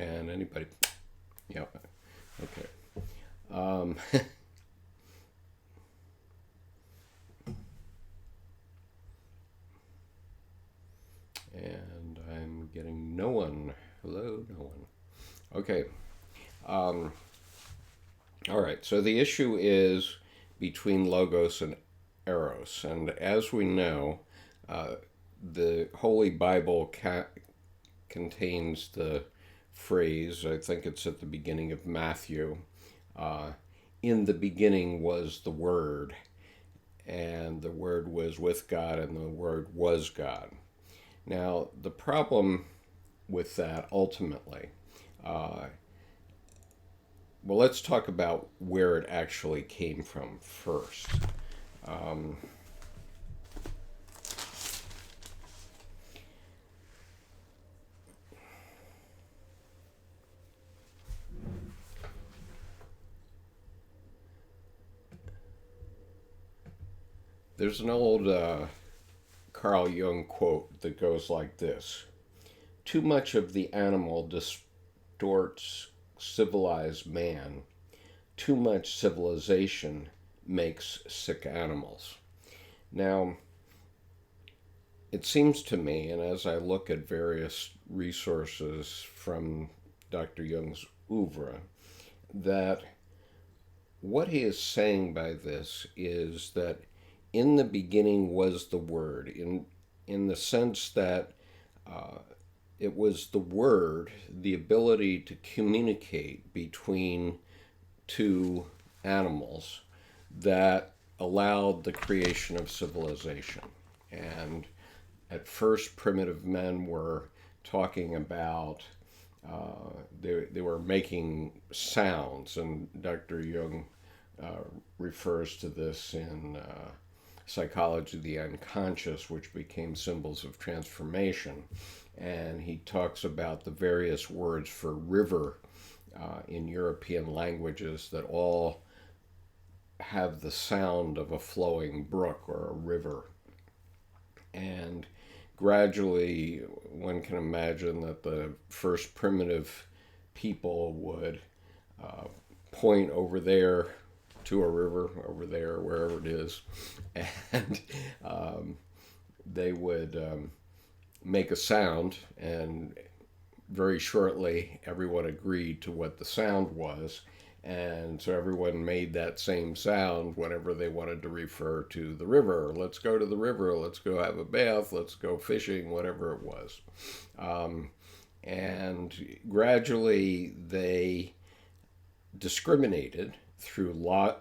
Can anybody? Yeah. Okay. Um, and I'm getting no one. Hello, no one. Okay. Um, all right. So the issue is between Logos and Eros. And as we know, uh, the Holy Bible contains the phrase, I think it's at the beginning of Matthew, uh, in the beginning was the Word, and the Word was with God, and the Word was God. Now, the problem with that ultimately, uh, well, let's talk about where it actually came from first. Um, there's an old Carl Jung quote that goes like this: too much of the animal distorts civilized man, too much civilization makes sick animals. Now, it seems to me, and as I look at various resources from Dr. Jung's oeuvre, that what he is saying by this is that in the beginning was the Word, in the sense that uh, it was the Word, the ability to communicate between two animals, that allowed the creation of civilization. And at first, primitive men were talking about, they were making sounds, and Dr. Jung refers to this in Psychology of the Unconscious, which became symbols of transformation. And he talks about the various words for river in European languages that all have the sound of a flowing brook or a river. And gradually, one can imagine that the first primitive people would uh, point over there to a river, over there, wherever it is, and they would make a sound, and very shortly everyone agreed to what the sound was, and so everyone made that same sound whenever they wanted to refer to the river. Let's go to the river, let's go have a bath, let's go fishing, whatever it was. And gradually they discriminated through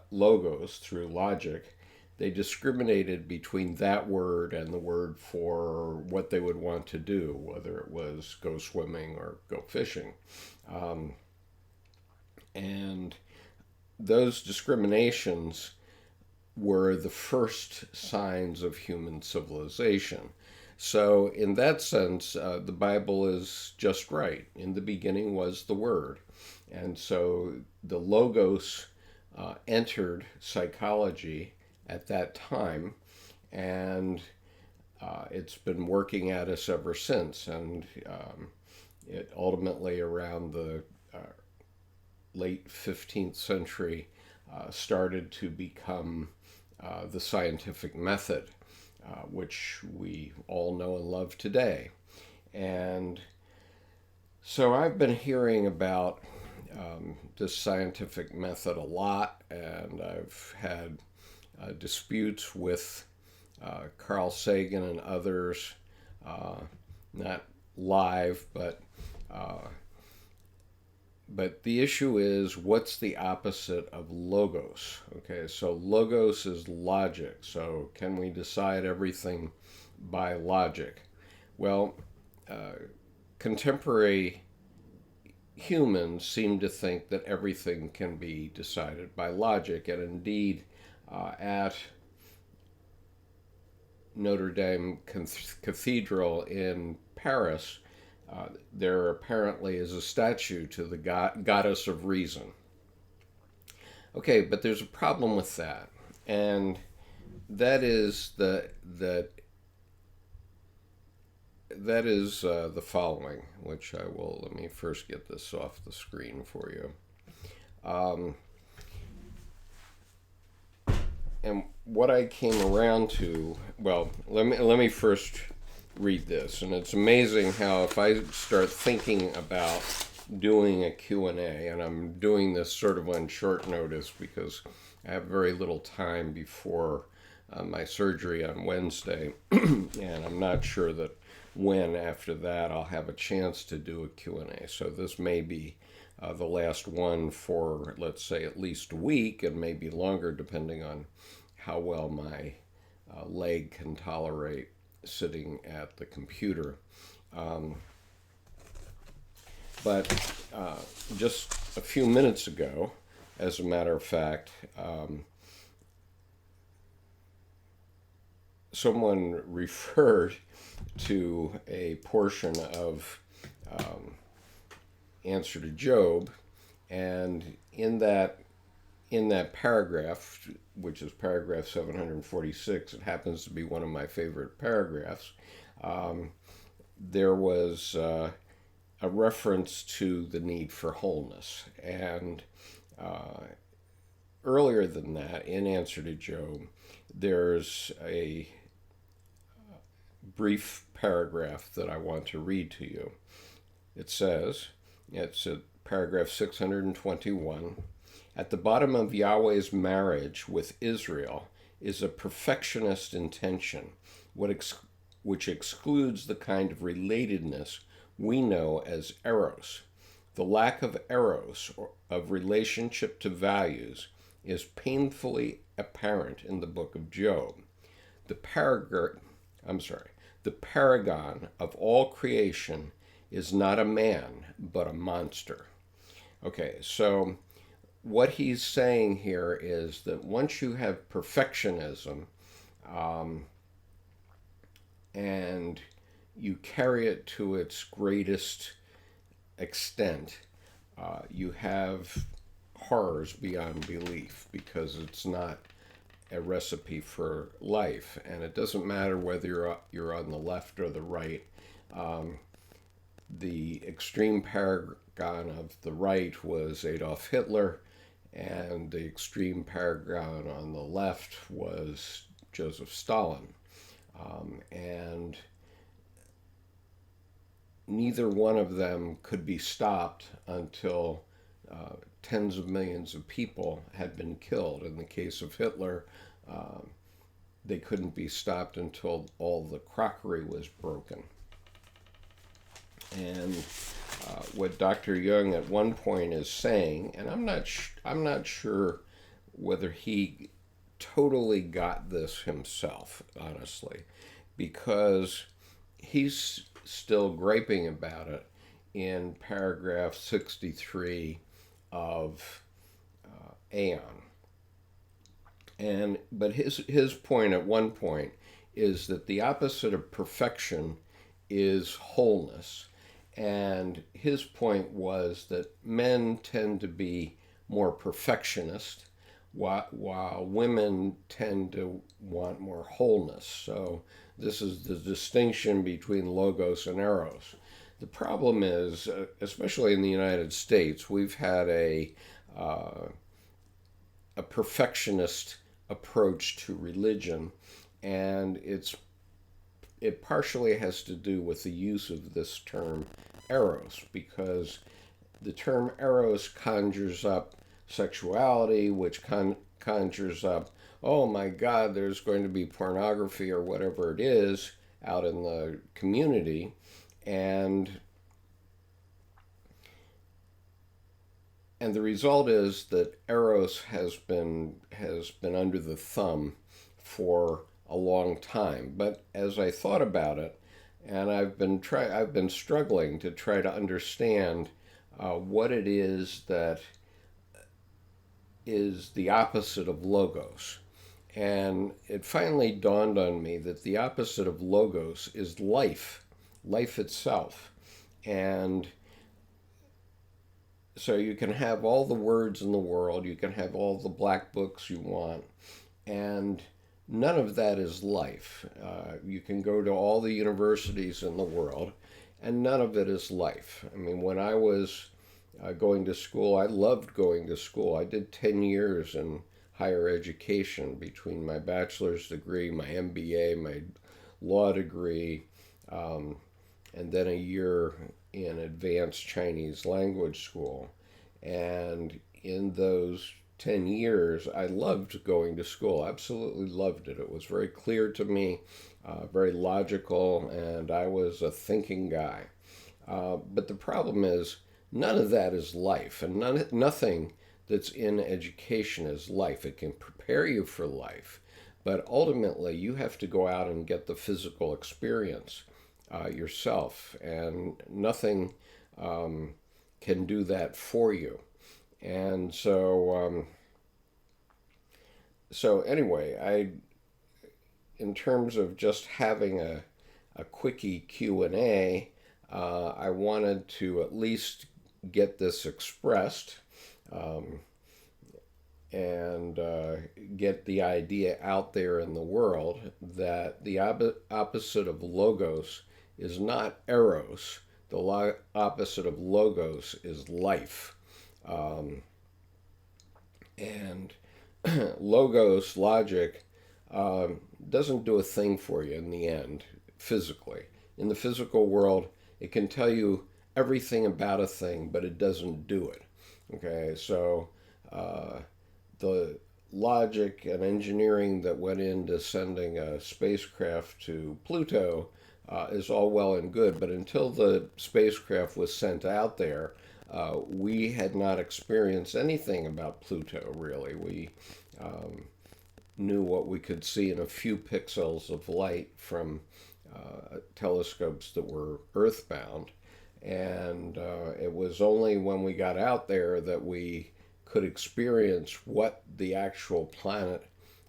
logos, through logic. They discriminated between that word and the word for what they would want to do, whether it was go swimming or go fishing. Um, and those discriminations were the first signs of human civilization. So, in that sense, the Bible is just right. In the beginning was the Word. And so the Logos entered psychology at that time, and it's been working at us ever since. And it ultimately, around the late 15th century, started to become the scientific method, which we all know and love today. And so I've been hearing about this scientific method a lot, and I've had disputes with Carl Sagan and others, not live, but the issue is, what's the opposite of logos? Okay, so logos is logic. So can we decide everything by logic? Well, contemporary humans seem to think that everything can be decided by logic, and indeed, at Notre Dame Cathedral in Paris, there apparently is a statue to the goddess of reason. Okay, but there's a problem with that, and that is that that is the following, which I will, let me first get this off the screen for you. Um, and what I came around to, well, let me first read this. And it's amazing how if I start thinking about doing a Q&A, and I'm doing this sort of on short notice because I have very little time before my surgery on Wednesday, and I'm not sure that when after that I'll have a chance to do a Q&A. So this may be the last one for, let's say, at least a week, and maybe longer depending on how well my leg can tolerate sitting at the computer. Um, but just a few minutes ago, as a matter of fact, someone referred to a portion of Answer to Job, and in that paragraph, which is paragraph 746, it happens to be one of my favorite paragraphs. There was a reference to the need for wholeness, and earlier than that, in Answer to Job, there's a brief paragraph that I want to read to you. It says, it's at paragraph 621, at the bottom of Yahweh's marriage with Israel is a perfectionist intention, which excludes the kind of relatedness we know as Eros. The lack of Eros, or of relationship to values, is painfully apparent in the book of Job. The the paragon of all creation is not a man, but a monster. Okay, so what he's saying here is that once you have perfectionism, and you carry it to its greatest extent, you have horrors beyond belief, because it's not a recipe for life. And it doesn't matter whether you're on the left or the right. The extreme paragon of the right was Adolf Hitler, and the extreme paragon on the left was Joseph Stalin. And neither one of them could be stopped until tens of millions of people had been killed. In the case of Hitler, they couldn't be stopped until all the crockery was broken. And what Dr. Jung at one point is saying, and I'm not sure whether he totally got this himself, honestly, because he's still griping about it in paragraph 63 of Aeon. But his point at one point is that the opposite of perfection is wholeness. And his point was that men tend to be more perfectionist, while women tend to want more wholeness. So this is the distinction between Logos and Eros. The problem is, especially in the United States, we've had a perfectionist approach to religion, and it partially has to do with the use of this term Eros, because the term Eros conjures up sexuality, which conjures up, oh my God, there's going to be pornography or whatever it is out in the community, and the result is that Eros has been under the thumb for a long time. But as I thought about it, and I've been struggling to try to understand what it is that is the opposite of Logos. And it finally dawned on me that the opposite of Logos is life itself. And so you can have all the words in the world, you can have all the black books you want, and none of that is life. You can go to all the universities in the world, and none of it is life. I mean, when I was going to school, I loved going to school. I did 10 years in higher education between my bachelor's degree, my MBA, my law degree, and then a year in advanced Chinese language school. And in those 10 years, I loved going to school, absolutely loved it. It was very clear to me, very logical, and I was a thinking guy. But the problem is, none of that is life, and nothing that's in education is life. It can prepare you for life, but ultimately, you have to go out and get the physical experience yourself, and nothing can do that for you. And so anyway, in terms of just having a quickie Q&A, I wanted to at least get this expressed, um, and get the idea out there in the world that the opposite of logos is not Eros. The opposite of logos is life. Um, and logos, logic, doesn't do a thing for you in the end, physically. In the physical world, it can tell you everything about a thing, but it doesn't do it. Okay, so the logic and engineering that went into sending a spacecraft to Pluto is all well and good, but until the spacecraft was sent out there, we had not experienced anything about Pluto, really. We knew what we could see in a few pixels of light from telescopes that were earthbound. And it was only when we got out there that we could experience what the actual planet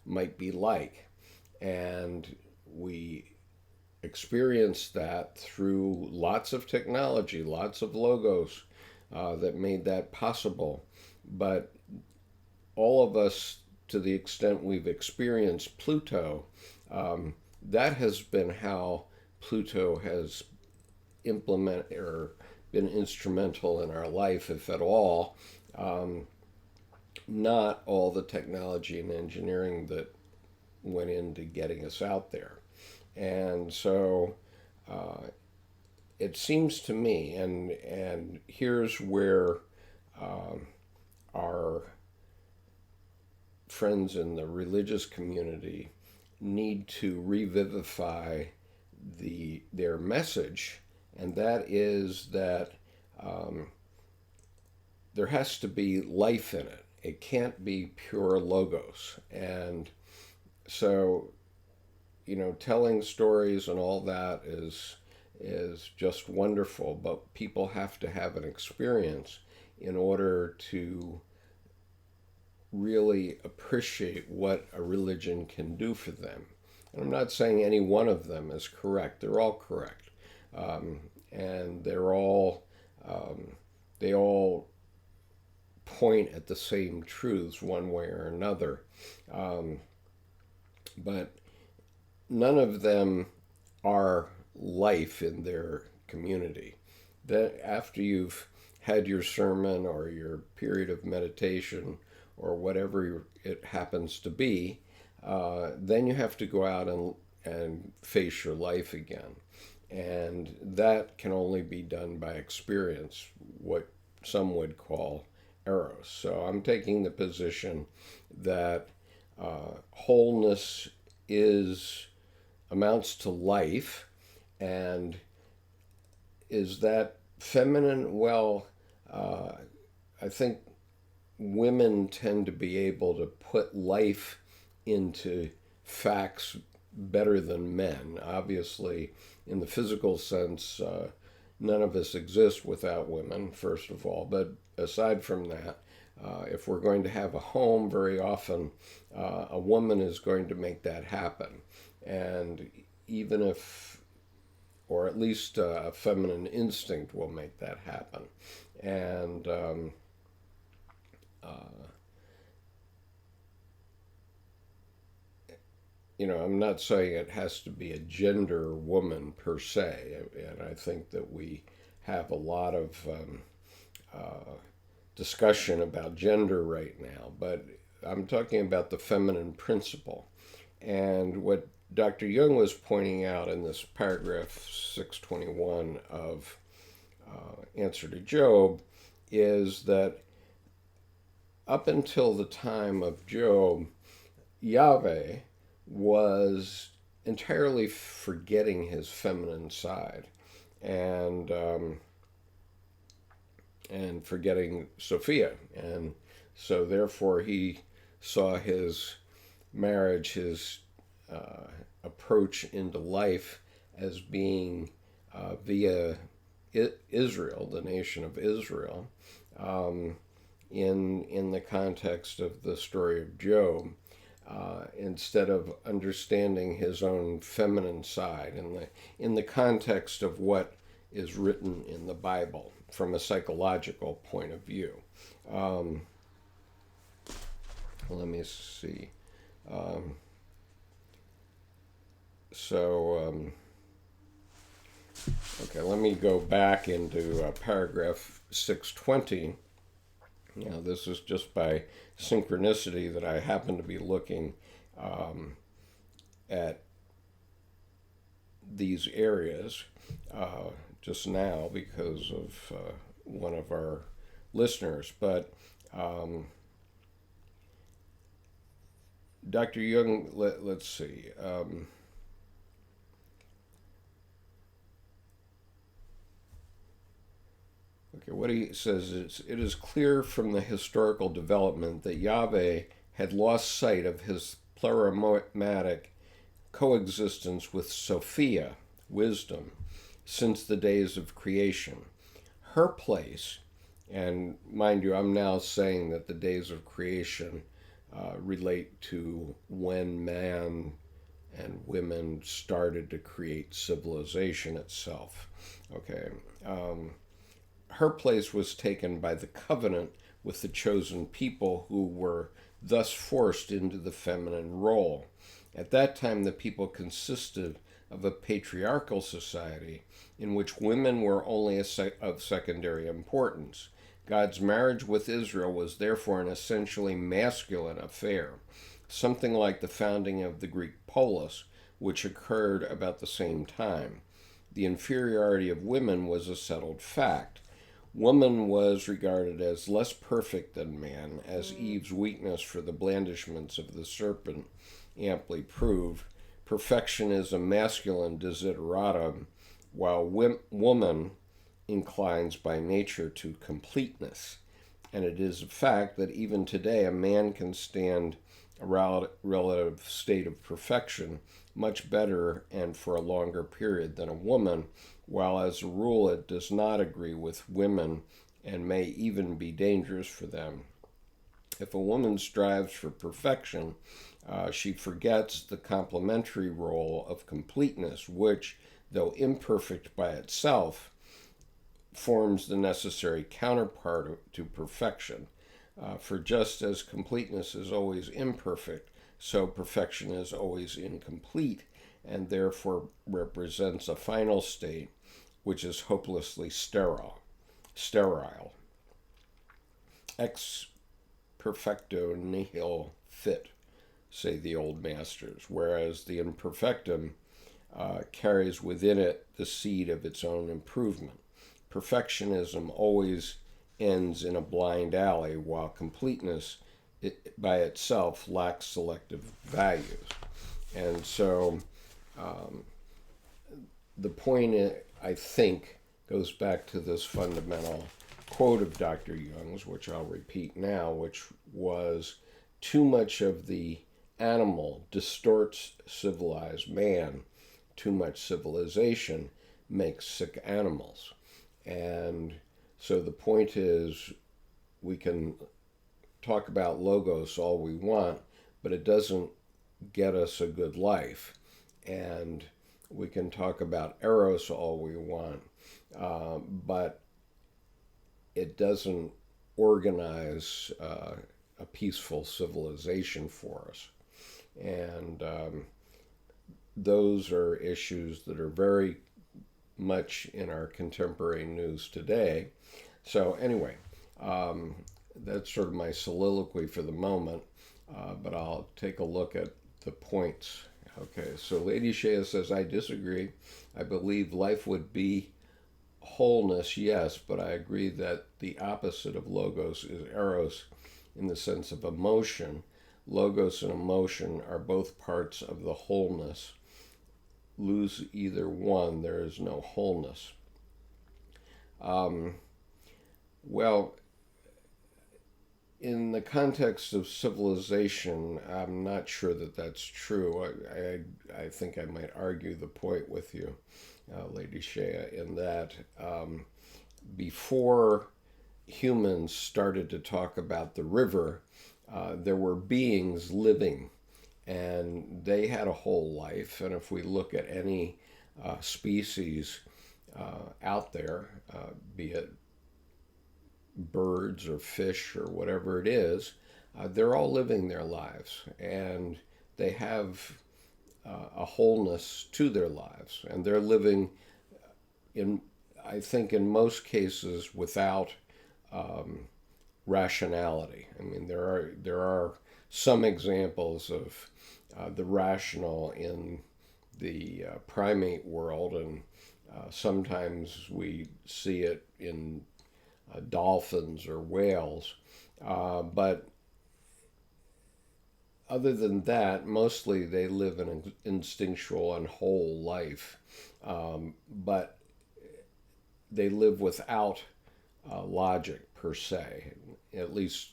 might be like. And we experienced that through lots of technology, lots of logos that made that possible. But all of us, to the extent we've experienced Pluto, that has been how Pluto has implemented or been instrumental in our life, if at all. Not all the technology and engineering that went into getting us out there. And so it seems to me, and here's where our friends in the religious community need to revivify their message, and that is that there has to be life in it. It can't be pure logos. And so, telling stories and all that is just wonderful, but people have to have an experience in order to really appreciate what a religion can do for them. And I'm not saying any one of them is correct. They're all correct. And they all point at the same truths one way or another. But none of them are life in their community. That after you've had your sermon or your period of meditation or whatever it happens to be, then you have to go out and face your life again. And that can only be done by experience, what some would call Eros. So I'm taking the position that wholeness amounts to life. And is that feminine? Well, I think women tend to be able to put life into facts better than men. Obviously, in the physical sense, none of us exist without women, first of all. But aside from that, if we're going to have a home, very often a woman is going to make that happen. And even if, or at least a feminine instinct will make that happen. And I'm not saying it has to be a gender woman per se, and I think that we have a lot of discussion about gender right now, but I'm talking about the feminine principle. And what Dr. Jung was pointing out in this paragraph 621 of Answer to Job is that up until the time of Job, Yahweh was entirely forgetting his feminine side and forgetting Sophia, and so therefore he saw his marriage, his approach into life, as being via Israel, the nation of Israel, in the context of the story of Job, instead of understanding his own feminine side in the context of what is written in the Bible from a psychological point of view. Let me see. Um, so, okay, let me go back into paragraph 620. This is just by synchronicity that I happen to be looking at these areas just now because of one of our listeners. But Dr. Jung, let's see. Okay, what he says is, it is clear from the historical development that Yahweh had lost sight of his plurimatic coexistence with Sophia, wisdom, since the days of creation. Her place, and mind you, I'm now saying that the days of creation relate to when man and women started to create civilization itself. Okay. Her place was taken by the covenant with the chosen people, who were thus forced into the feminine role. At that time, the people consisted of a patriarchal society in which women were only of secondary importance. God's marriage with Israel was therefore an essentially masculine affair, something like the founding of the Greek polis, which occurred about the same time. The inferiority of women was a settled fact. Woman was regarded as less perfect than man, as Eve's weakness for the blandishments of the serpent amply proved. Perfection is a masculine desideratum, while woman inclines by nature to completeness. And it is a fact that even today a man can stand a relative state of perfection much better and for a longer period than a woman, while as a rule it does not agree with women and may even be dangerous for them. If a woman strives for perfection, she forgets the complementary role of completeness, which, though imperfect by itself, forms the necessary counterpart to perfection. For just as completeness is always imperfect, so perfection is always incomplete, and therefore represents a final state which is hopelessly sterile. Ex perfecto nihil fit, say the old masters, whereas the imperfectum carries within it the seed of its own improvement. Perfectionism always ends in a blind alley, while completeness by itself lacks selective values. And so the point, I think, goes back to this fundamental quote of Dr. Jung's, which I'll repeat now, which was, too much of the animal distorts civilized man. Too much civilization makes sick animals. And so the point is, we can talk about logos all we want, but it doesn't get us a good life. And we can talk about Eros all we want, but it doesn't organize a peaceful civilization for us. And those are issues that are very much in our contemporary news today. So, anyway, um, that's sort of my soliloquy for the moment, but I'll take a look at the points. Okay, so Lady Shea says, I disagree. I believe life would be wholeness, yes, but I agree that the opposite of logos is eros in the sense of emotion. Logos and emotion are both parts of the wholeness. Lose either one, there is no wholeness. Um, well, in the context of civilization, I'm not sure that that's true. I think I might argue the point with you, Lady Shea, in that before humans started to talk about the river, there were beings living, and they had a whole life. And if we look at any species out there, be it birds or fish or whatever it is, they're all living their lives, and they have a wholeness to their lives, and they're living in, I think, in most cases without rationality. I mean, there are some examples of the rational in the primate world, and sometimes we see it in dolphins or whales. But other than that, mostly they live an instinctual and whole life. But they live without logic per se, at least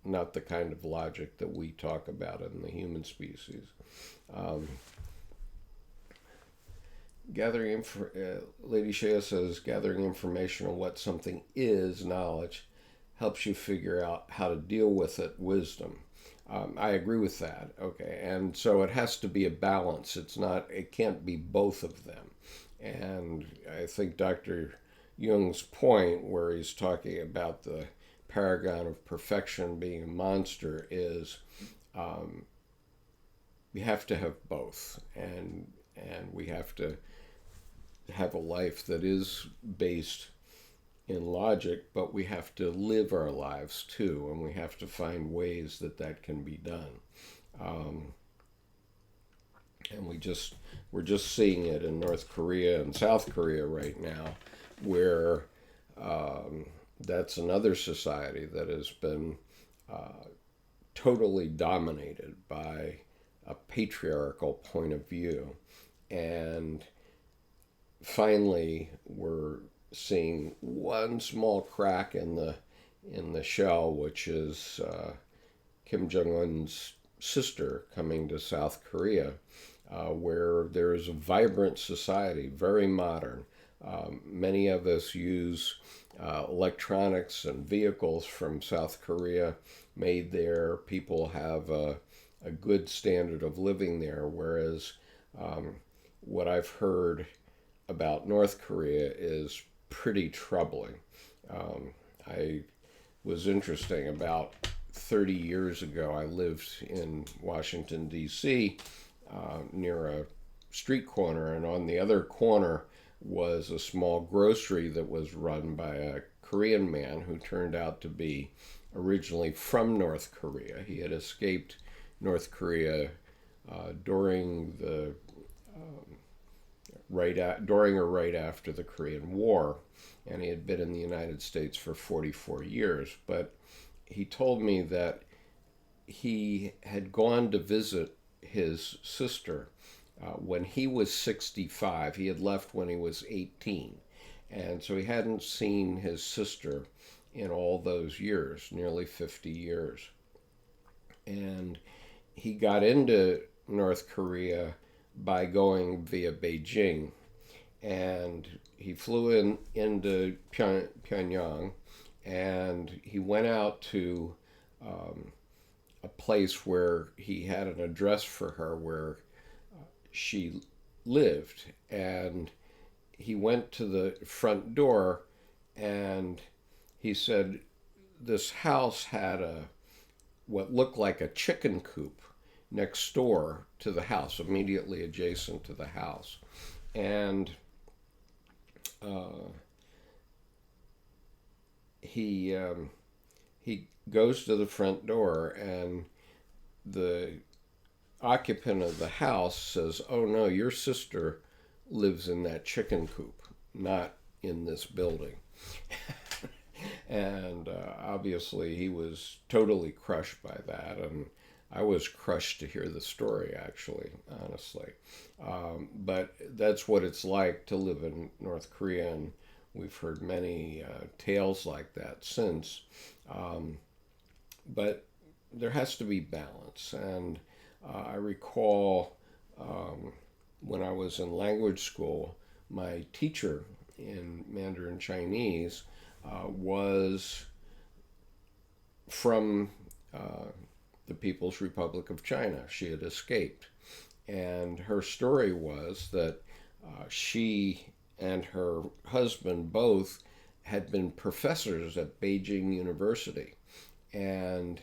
not the kind of logic that we talk about in the human species. Um, Lady Shea says, gathering information on what something is, knowledge, helps you figure out how to deal with it, wisdom. I agree with that. Okay, and so it has to be a balance. It can't be both of them. And I think Dr. Jung's point, where he's talking about the paragon of perfection being a monster, is we have to have both, and we have to have a life that is based in logic, but we have to live our lives too, and we have to find ways that that can be done. Um, and we're just seeing it in North Korea and South Korea right now, where that's another society that has been totally dominated by a patriarchal point of view, and finally we're seeing one small crack in the shell, which is Kim Jong-un's sister coming to South Korea, where there is a vibrant society, very modern. Many of us use electronics and vehicles from South Korea made there. People have a good standard of living there, whereas what I've heard about North Korea is pretty troubling. I was interesting. About 30 years ago, I lived in Washington, D.C., near a street corner, and on the other corner was a small grocery that was run by a Korean man who turned out to be originally from North Korea. He had escaped North Korea during the during or right after the Korean War, and he had been in the United States for 44 years. But he told me that he had gone to visit his sister when he was 65. He had left when he was 18, and so he hadn't seen his sister in all those years, nearly 50 years. And he got into North Korea by going via Beijing, and he flew into Pyongyang, and he went out to a place where he had an address for her where she lived, and he went to the front door, and he said this house had what looked like a chicken coop next door to the house, immediately adjacent to the house. And uh, he goes to the front door, and the occupant of the house says, "Oh no, your sister lives in that chicken coop, not in this building." And obviously, he was totally crushed by that, and I was crushed to hear the story, actually, honestly. But that's what it's like to live in North Korea, and we've heard many tales like that since. Um, but there has to be balance, and I recall when I was in language school, my teacher in Mandarin Chinese was from the People's Republic of China. She had escaped. And her story was that she and her husband both had been professors at Beijing University. And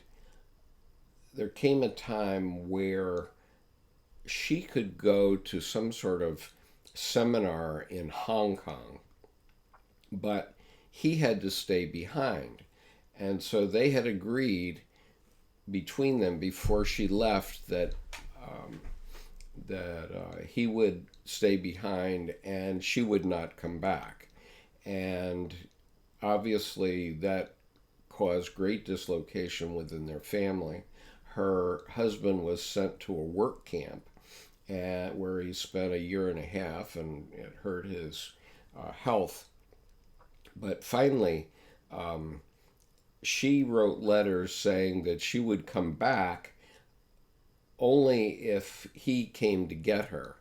there came a time where she could go to some sort of seminar in Hong Kong, but he had to stay behind. And so they had agreed between them before she left that um, he would stay behind and she would not come back. And obviously that caused great dislocation within their family. Her husband was sent to a work camp where he spent a year and a half, and it hurt his health. But finally, um, she wrote letters saying that she would come back only if he came to get her.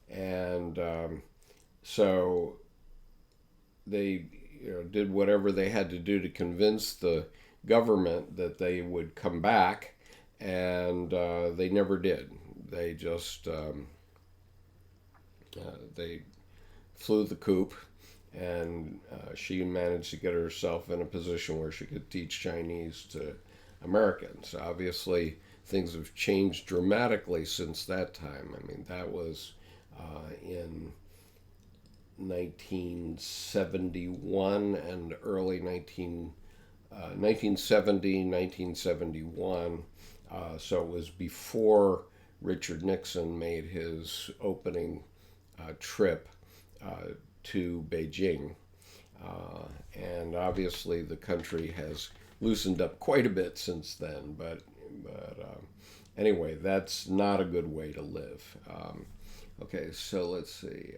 And so they did whatever they had to do to convince the government that they would come back, and they never did. They just they flew the coop, and she managed to get herself in a position where she could teach Chinese to Americans. Obviously, things have changed dramatically since that time. I mean, that was in 1971 and early 1970, 1971. So it was before Richard Nixon made his opening trip to Beijing. And obviously the country has loosened up quite a bit since then, but anyway, that's not a good way to live. Okay, so let's see.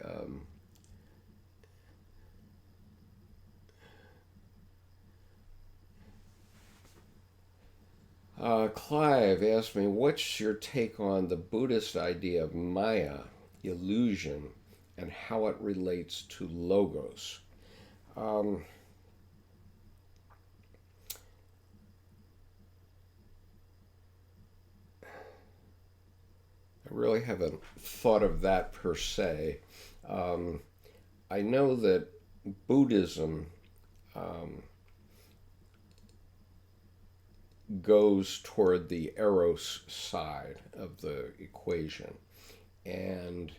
Clive asked me, what's your take on the Buddhist idea of Maya, illusion, and how it relates to logos? Um, I really haven't thought of that per se. Um, I know that Buddhism um, goes toward the Eros side of the equation. And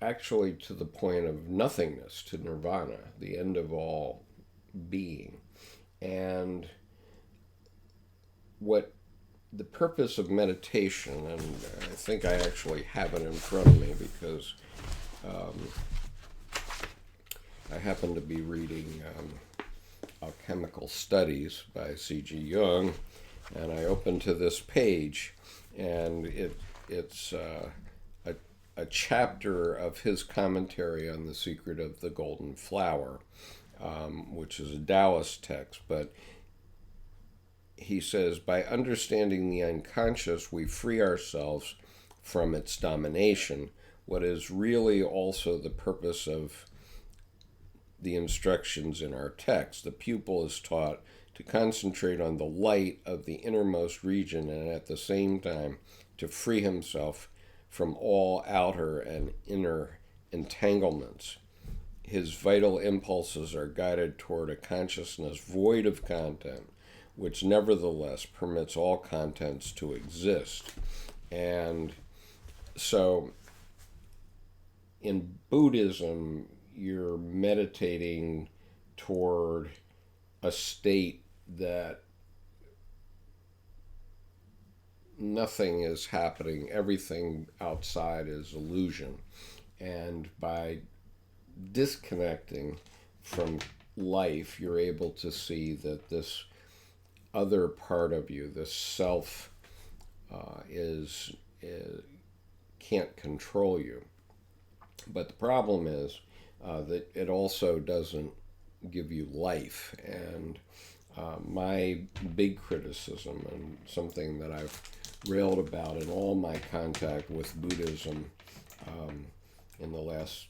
actually, to the point of nothingness, to nirvana, the end of all being. And what the purpose of meditation, and I think I actually have it in front of me because um, I happen to be reading Alchemical Studies by C.G. Jung, and I open to this page, and it's a chapter of his commentary on The Secret of the Golden Flower, which is a Taoist text, but he says, by understanding the unconscious, we free ourselves from its domination, what is really also the purpose of the instructions in our text. The pupil is taught to concentrate on the light of the innermost region and at the same time to free himself from all outer and inner entanglements. His vital impulses are guided toward a consciousness void of content, which nevertheless permits all contents to exist. And so in Buddhism, you're meditating toward a state that nothing is happening, everything outside is illusion. And by disconnecting from life, you're able to see that this other part of you, this self, is can't control you. But the problem is that it also doesn't give you life. And my big criticism, and something that I've railed about in all my contact with Buddhism in the last,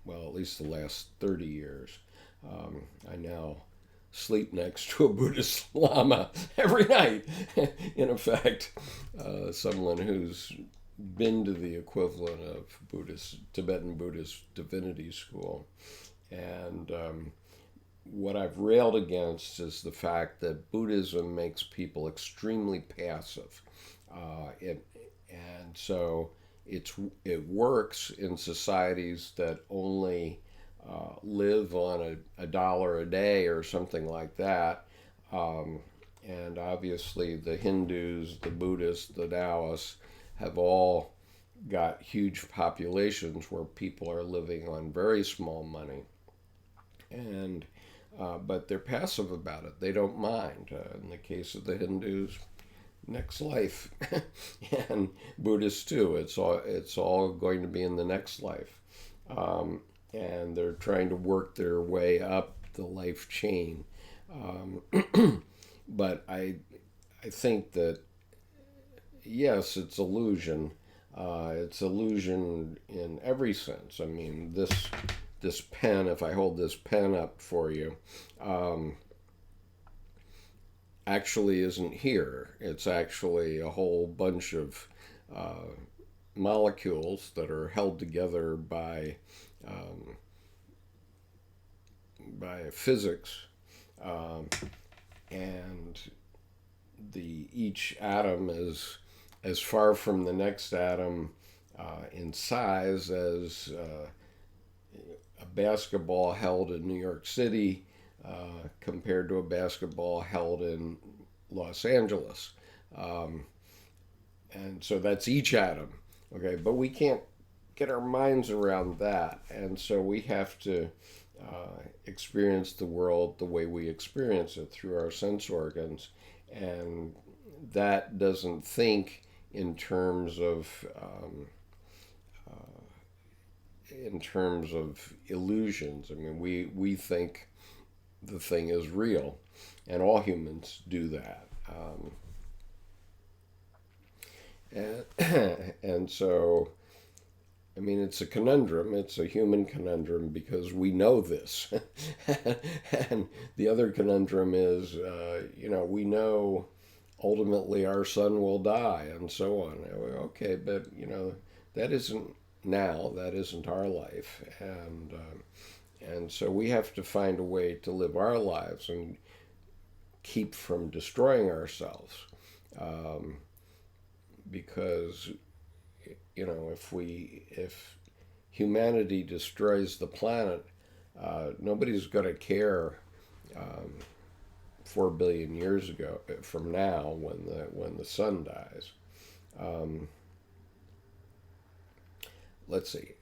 well, at least the last 30 years, I now sleep next to a Buddhist Lama every night. In effect, someone who's been to the equivalent of Tibetan Buddhist divinity school. And what I've railed against is the fact that Buddhism makes people extremely passive. And so it works in societies that only live on a dollar a day or something like that. And obviously the Hindus, the Buddhists, the Taoists have all got huge populations where people are living on very small money. And but they're passive about it. They don't mind. In the case of the Hindus, next life, and Buddhists too. It's all going to be in the next life, and they're trying to work their way up the life chain. But I think that yes, it's illusion. It's illusion in every sense. I mean, this pen, if I hold this pen up for you, actually isn't here. It's actually a whole bunch of molecules that are held together by physics, and each atom is as far from the next atom in size as a basketball held in New York City compared to a basketball held in Los Angeles. And so that's each atom. Okay, but we can't get our minds around that. And so we have to experience the world the way we experience it through our sense organs. And that doesn't think in terms of illusions. I mean, we think the thing is real, and all humans do that. And so, I mean, it's a conundrum. It's a human conundrum because we know this. And the other conundrum is, we know ultimately our son will die and so on. Okay, but, that isn't now. That isn't our life. And so we have to find a way to live our lives and keep from destroying ourselves. Because if humanity destroys the planet, nobody's going to care 4 billion years ago from now when the sun dies. Let's see.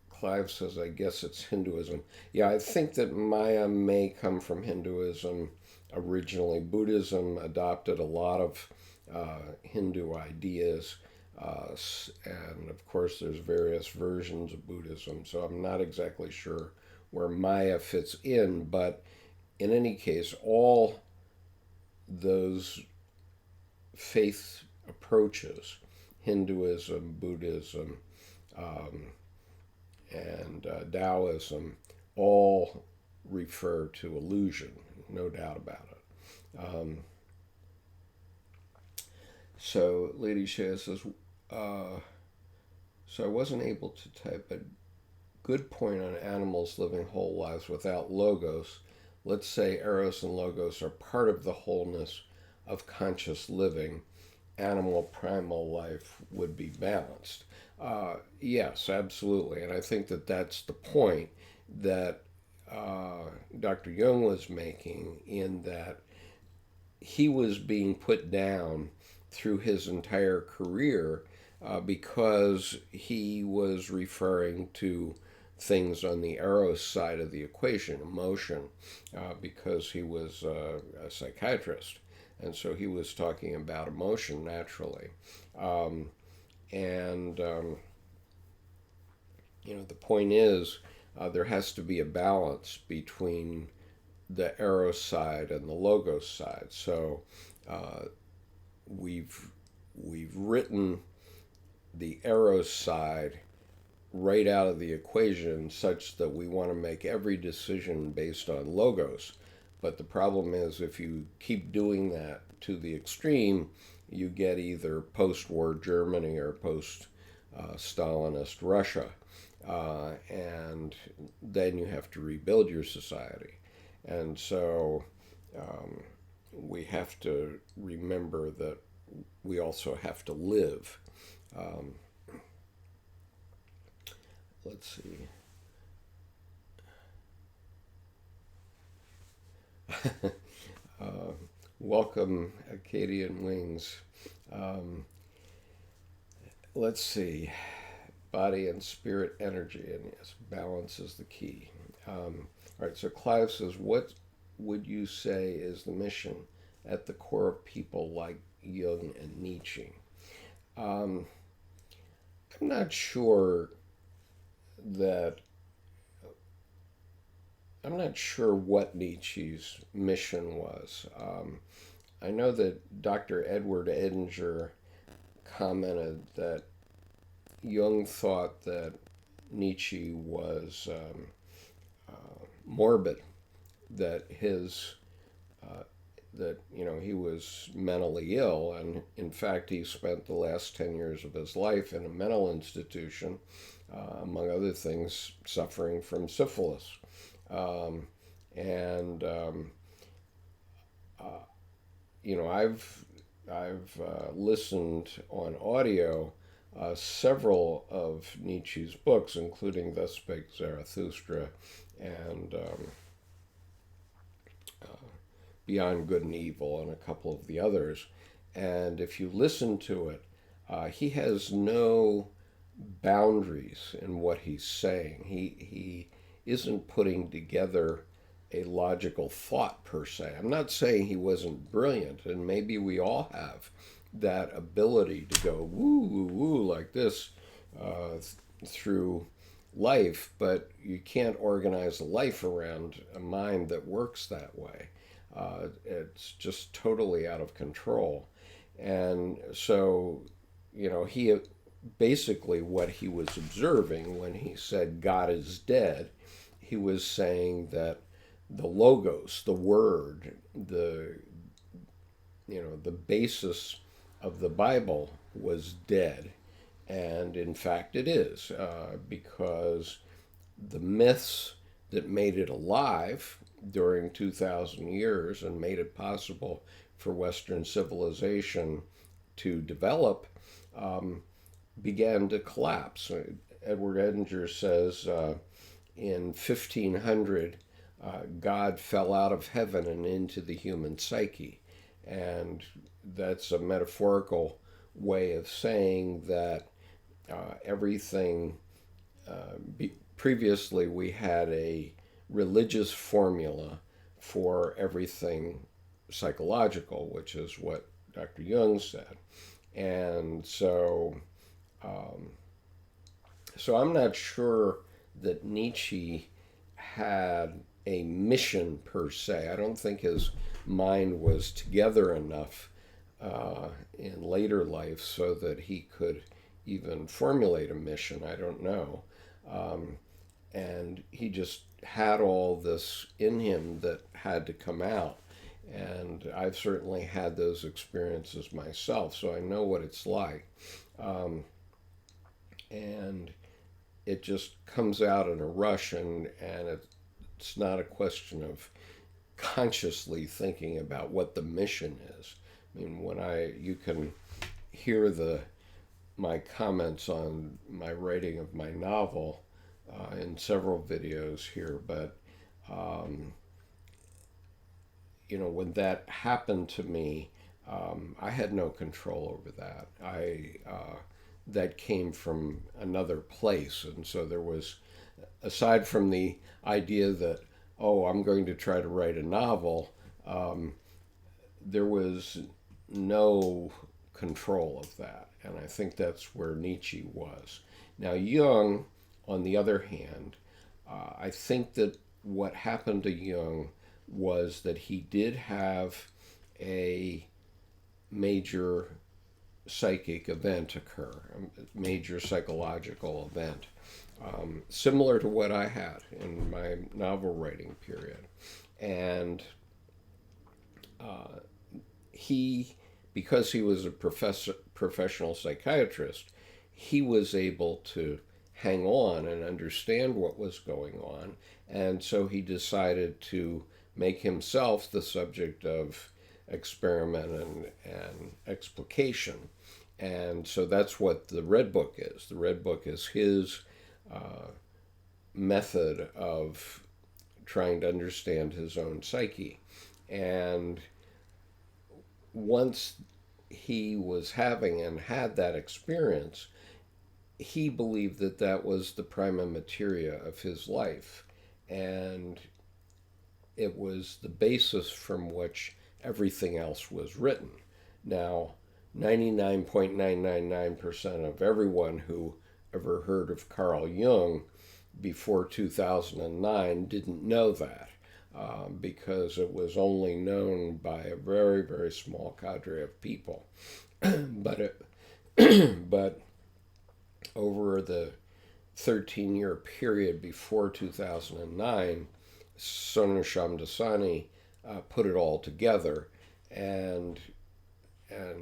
Clive says, I guess it's Hinduism. Yeah, I think that Maya may come from Hinduism originally. Buddhism adopted a lot of Hindu ideas, and of course there's various versions of Buddhism, so I'm not exactly sure where Maya fits in, but in any case, all those faith approaches, Hinduism, Buddhism, and Taoism, all refer to illusion, no doubt about it. So Lady Shea says, so I wasn't able to type a good point on animals living whole lives without logos. let's say Eros and Logos are part of the wholeness of conscious living, animal primal life would be balanced. Yes, absolutely. And I think that that's the point that Dr. Jung was making, in that he was being put down through his entire career because he was referring to things on the Eros side of the equation, emotion, because he was a psychiatrist. And so he was talking about emotion naturally. Um, and, the point is there has to be a balance between the Eros side and the Logos side. So uh, we've we've written the Eros side right out of the equation, such that we want to make every decision based on Logos. But the problem is, if you keep doing that to the extreme, you get either post-war Germany or post-Stalinist Russia, and then you have to rebuild your society. And so um, we have to remember that we also have to live. Um, let's see. uh, Welcome, Acadian Wings. Um, let's see. Body and spirit energy, and yes, balance is the key. All right, so Clive says, what would you say is the mission at the core of people like Jung and Nietzsche? Um, I'm not sure that I'm not sure what Nietzsche's mission was. I know that Dr. Edward Edinger commented that Jung thought that Nietzsche was morbid, that his that he was mentally ill, and in fact he spent the last 10 years of his life in a mental institution, among other things, suffering from syphilis. Um, and uh, I've listened on audio several of Nietzsche's books, including Thus Spake Zarathustra and Beyond Good and Evil, and a couple of the others. And if you listen to it, he has no boundaries in what he's saying. He isn't putting together a logical thought per se. I'm not saying he wasn't brilliant, and maybe we all have that ability to go woo woo woo like this through life, but you can't organize a life around a mind that works that way. It's just totally out of control. And so, he basically, what he was observing when he said God is dead, he was saying that the logos, the word, the basis of the Bible was dead. And in fact, it is, because the myths that made it alive during 2,000 years and made it possible for Western civilization to develop began to collapse. Edward Edinger says in 1500, God fell out of heaven and into the human psyche. And that's a metaphorical way of saying that everything, previously we had a religious formula for everything psychological, which is what Dr. Jung said. And um, so I'm not sure that Nietzsche had a mission per se. I don't think his mind was together enough in later life so that he could even formulate a mission. I don't know. And he just had all this in him that had to come out. And I've certainly had those experiences myself, so I know what it's like. And it just comes out in a rush, and it's not a question of consciously thinking about what the mission is. I mean, you can hear my comments on my writing of my novel in several videos here, but um, when that happened to me, I had no control over that. That came from another place, and so there was, aside from the idea that, oh, I'm going to try to write a novel, um, there was no control of that, and I think that's where Nietzsche was. Now Jung, on the other hand, I think that what happened to Jung was that he did have a major psychic event occur, a major psychological event, similar to what I had in my novel writing period. And he, because he was a professional psychiatrist, he was able to hang on and understand what was going on. And so he decided to make himself the subject of experiment and explication. And so that's what the Red Book is. The Red Book is his method of trying to understand his own psyche. And once he was having and had that experience, he believed that that was the prima materia of his life. And it was the basis from which everything else was written. Now, 99.999% of everyone who ever heard of Carl Jung before 2009 didn't know that, because it was only known by a very, very small cadre of people. but but over the 13-year period before 2009, Sonu Shamdasani put it all together and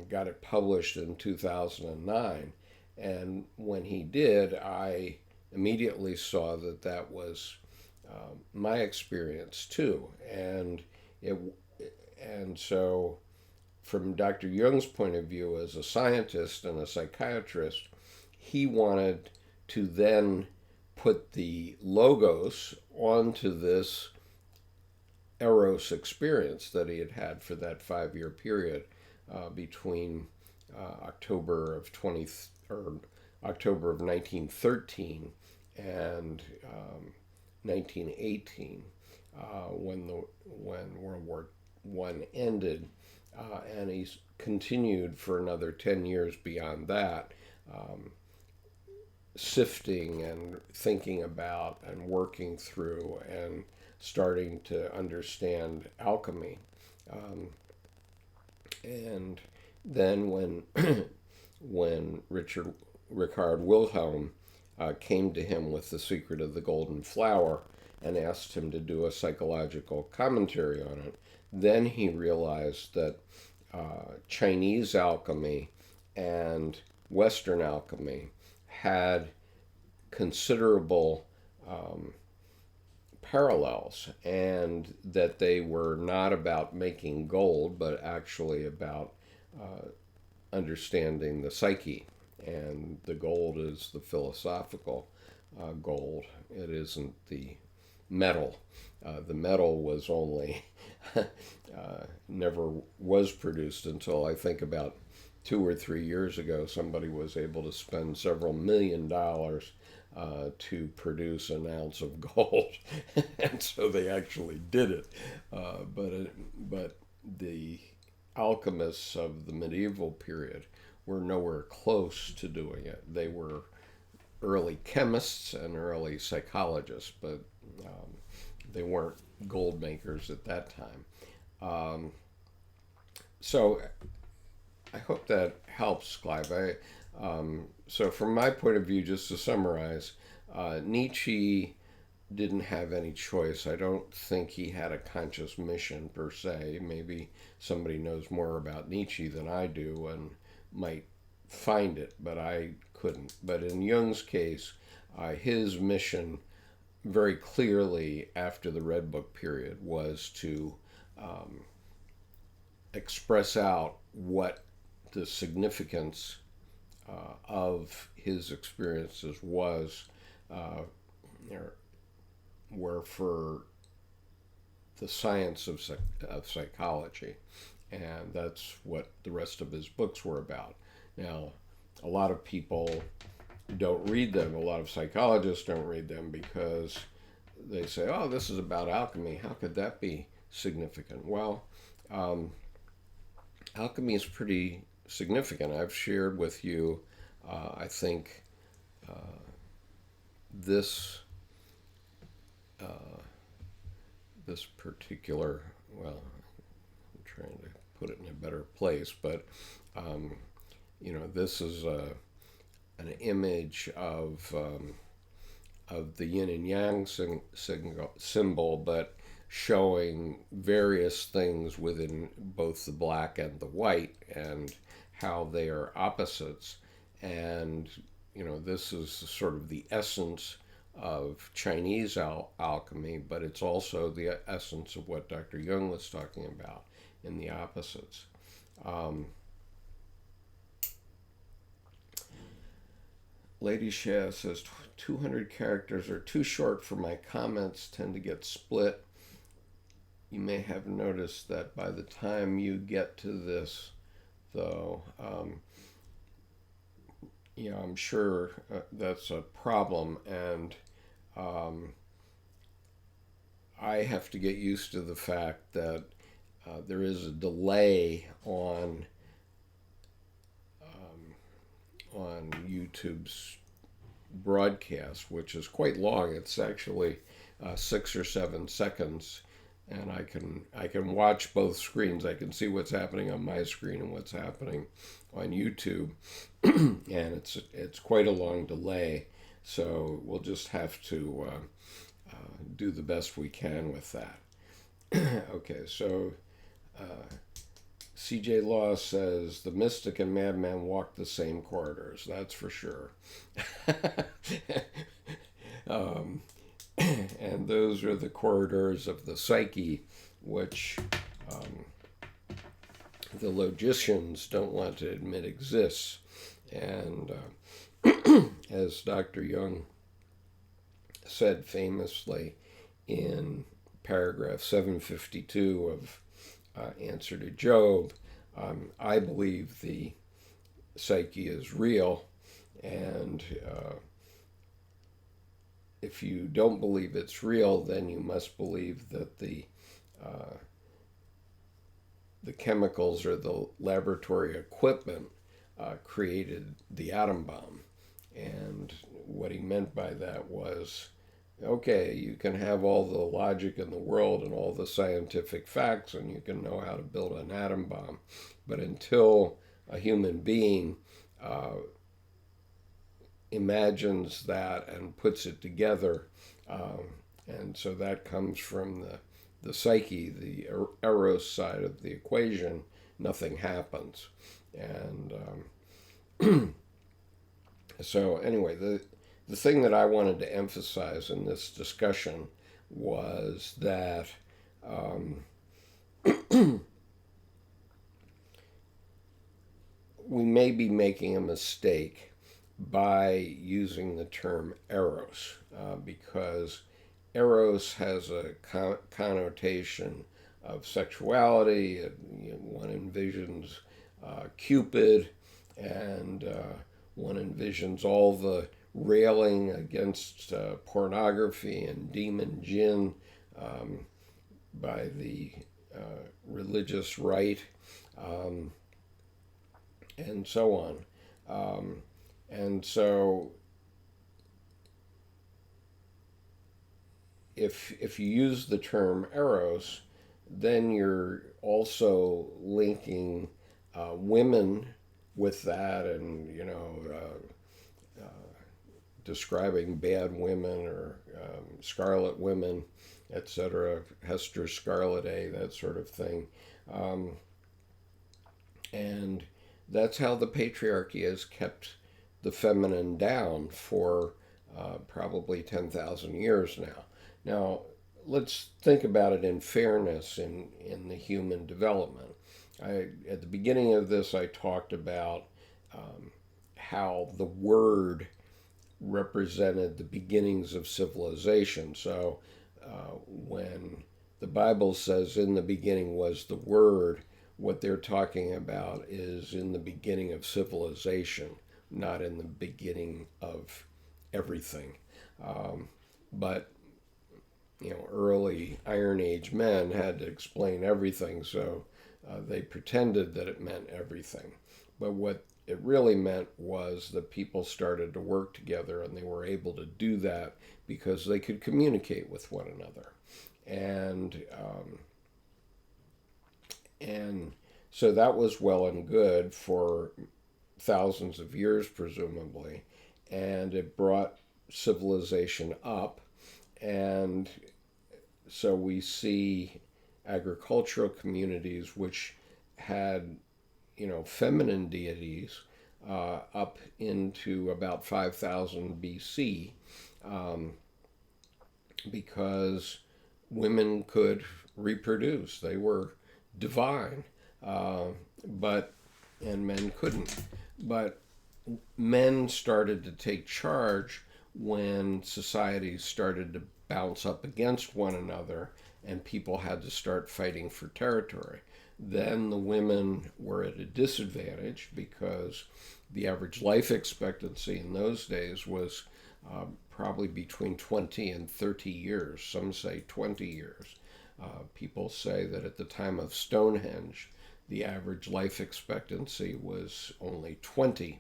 got it published in 2009. And when he did, I immediately saw that that was my experience too. And so, from Dr. Jung's point of view as a scientist and a psychiatrist, he wanted to then put the logos onto this Eros experience that he had had for that 5-year period between October of 1913 and 1918, when World War I ended, and he's continued for another 10 years beyond that, sifting and thinking about and working through and starting to understand alchemy. And then when Richard Wilhelm came to him with The Secret of the Golden Flower and asked him to do a psychological commentary on it, then he realized that Chinese alchemy and Western alchemy had considerable parallels, and that they were not about making gold, but actually about understanding the psyche. And the gold is the philosophical gold. It isn't the metal. The metal was only never was produced until, I think, about 2 or 3 years ago. Somebody was able to spend several $1,000,000 to produce an ounce of gold, and so they actually did it. But the alchemists of the medieval period were nowhere close to doing it. They were early chemists and early psychologists, but they weren't gold makers at that time. So I hope that helps, Clive. So from my point of view, just to summarize, Nietzsche didn't have any choice. I don't think he had a conscious mission per se. Maybe somebody knows more about Nietzsche than I do and might find it, but I couldn't. But in Jung's case, his mission very clearly after the Red Book period was to um, express out what the significance of his experiences was, uh, were for the science of psychology. And that's what the rest of his books were about. Now, a lot of people don't read them, a lot of psychologists don't read them because they say, oh, this is about alchemy. How could that be significant? Well, um, alchemy is pretty significant. I've shared with you, I think, uh, this uh, this particular, well, I'm trying to put it in a better place, but um, this is an image of the yin and yang symbol, but showing various things within both the black and the white and how they are opposites. And, this is sort of the essence of Chinese alchemy, but it's also the essence of what Dr. Jung was talking about in the opposites. Um, Lady Shah says 200 characters are too short for my comments, tend to get split. You may have noticed that by the time you get to this, though, I'm sure that's a problem, and I have to get used to the fact that there is a delay on YouTube's broadcast, which is quite long. It's actually 6 or 7 seconds, and I can watch both screens. I can see what's happening on my screen and what's happening on YouTube, and it's quite a long delay. So we'll just have to do the best we can with that. Okay, so CJ Law says the mystic and madman walk the same corridors. That's for sure. um, and those are the corridors of the psyche, which the logicians don't want to admit exists. And as Dr. Jung said famously in paragraph 752 of Answer to Job, I believe the psyche is real, and if you don't believe it's real, then you must believe that the chemicals or the laboratory equipment created the atom bomb. And what he meant by that was, okay, you can have all the logic in the world and all the scientific facts, and you can know how to build an atom bomb. But until a human being imagines that and puts it together, and so that comes from the psyche, the Eros side of the equation, nothing happens. And so anyway, the thing that I wanted to emphasize in this discussion was that we may be making a mistake by using the term Eros, because Eros has a connotation of sexuality. One envisions Cupid, and one envisions all the railing against pornography and demon jinn by the religious right, and so on. And so if you use the term Eros, then you're also linking women with that, and describing bad women or scarlet women, etc., Hester Scarlet A, that sort of thing. And that's how the patriarchy has kept the feminine down for probably 10,000 years now. Now, let's think about it in fairness in the human development. At the beginning of this, I talked about how the word represented the beginnings of civilization. So when the Bible says, in the beginning was the Word, what they're talking about is in the beginning of civilization, not in the beginning of everything. But early Iron Age men had to explain everything, so they pretended that it meant everything. But what it really meant was that people started to work together, and they were able to do that because they could communicate with one another. And so that was well and good for thousands of years, presumably, and it brought civilization up. And so we see agricultural communities which had, feminine deities up into about 5000 BC, because women could reproduce. They were divine, but and men couldn't. But men started to take charge when societies started to bounce up against one another and people had to start fighting for territory. Then the women were at a disadvantage because the average life expectancy in those days was probably between 20 and 30 years. Some say 20 years. People say that at the time of Stonehenge, the average life expectancy was only 20.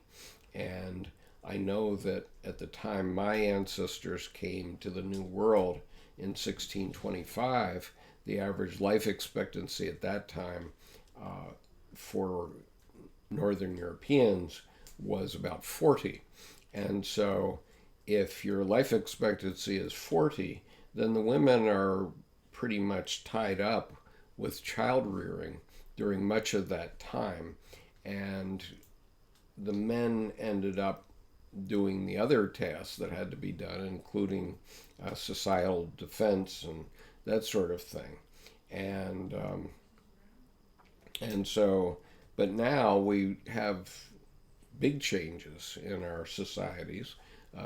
And I know that at the time my ancestors came to the New World in 1625, the average life expectancy at that time for Northern Europeans was about 40. And so if your life expectancy is 40, then the women are pretty much tied up with child rearing during much of that time. And the men ended up doing the other tasks that had to be done, including societal defense and that sort of thing. And so, but now we have big changes in our societies.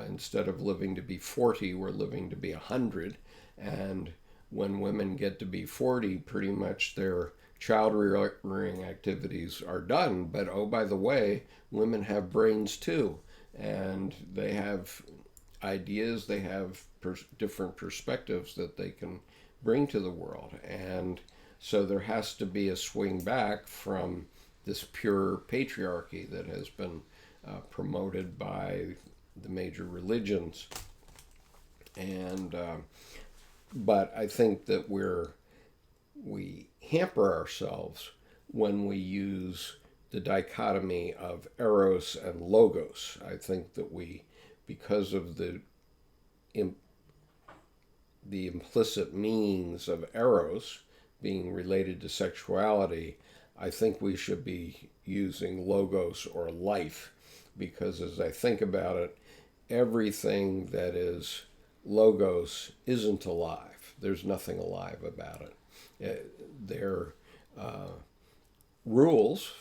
Instead of living to be 40, we're living to be 100. And when women get to be 40, pretty much their child rearing activities are done. But oh, by the way, women have brains too. And they have ideas, they have different perspectives that they can bring to the world. And so there has to be a swing back from this pure patriarchy that has been promoted by the major religions. And but I think that we hamper ourselves when we use the dichotomy of Eros and Logos. I think that because of the implicit meanings of Eros being related to sexuality, I think we should be using Logos or life, because as I think about it, everything that is Logos isn't alive. There's nothing alive about it. They're rules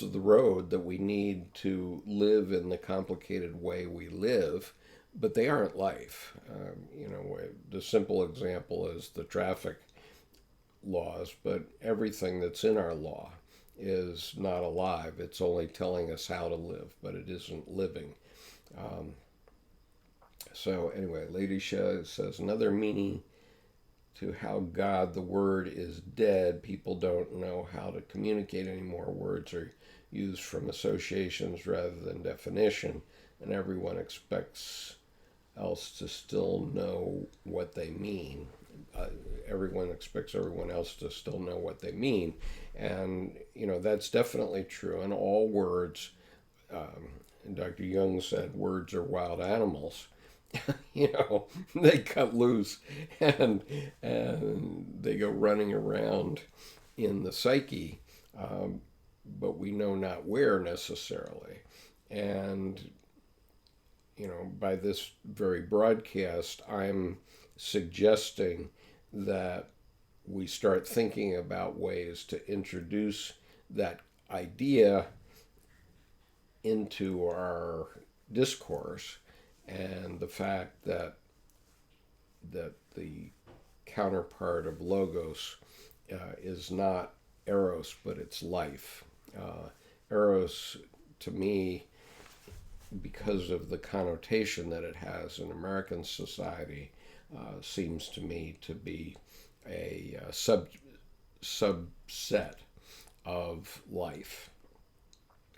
of the road that we need to live in the complicated way we live, but they aren't life. The simple example is the traffic laws, but everything that's in our law is not alive. It's only telling us how to live, but it isn't living. So anyway, Lady Shah says, another meaning to how God, the word, is dead. People don't know how to communicate anymore. Words are used from associations rather than definition, and everyone expects else to still know what they mean. Everyone expects everyone else to still know what they mean. And, that's definitely true. And all words, Dr. Jung said, words are wild animals. They cut loose and they go running around in the psyche, but we know not where necessarily. And by this very broadcast, I'm suggesting that we start thinking about ways to introduce that idea into our discourse, and the fact that the counterpart of logos is not Eros, but it's life. Eros, to me, because of the connotation that it has in American society, seems to me to be a subset of life.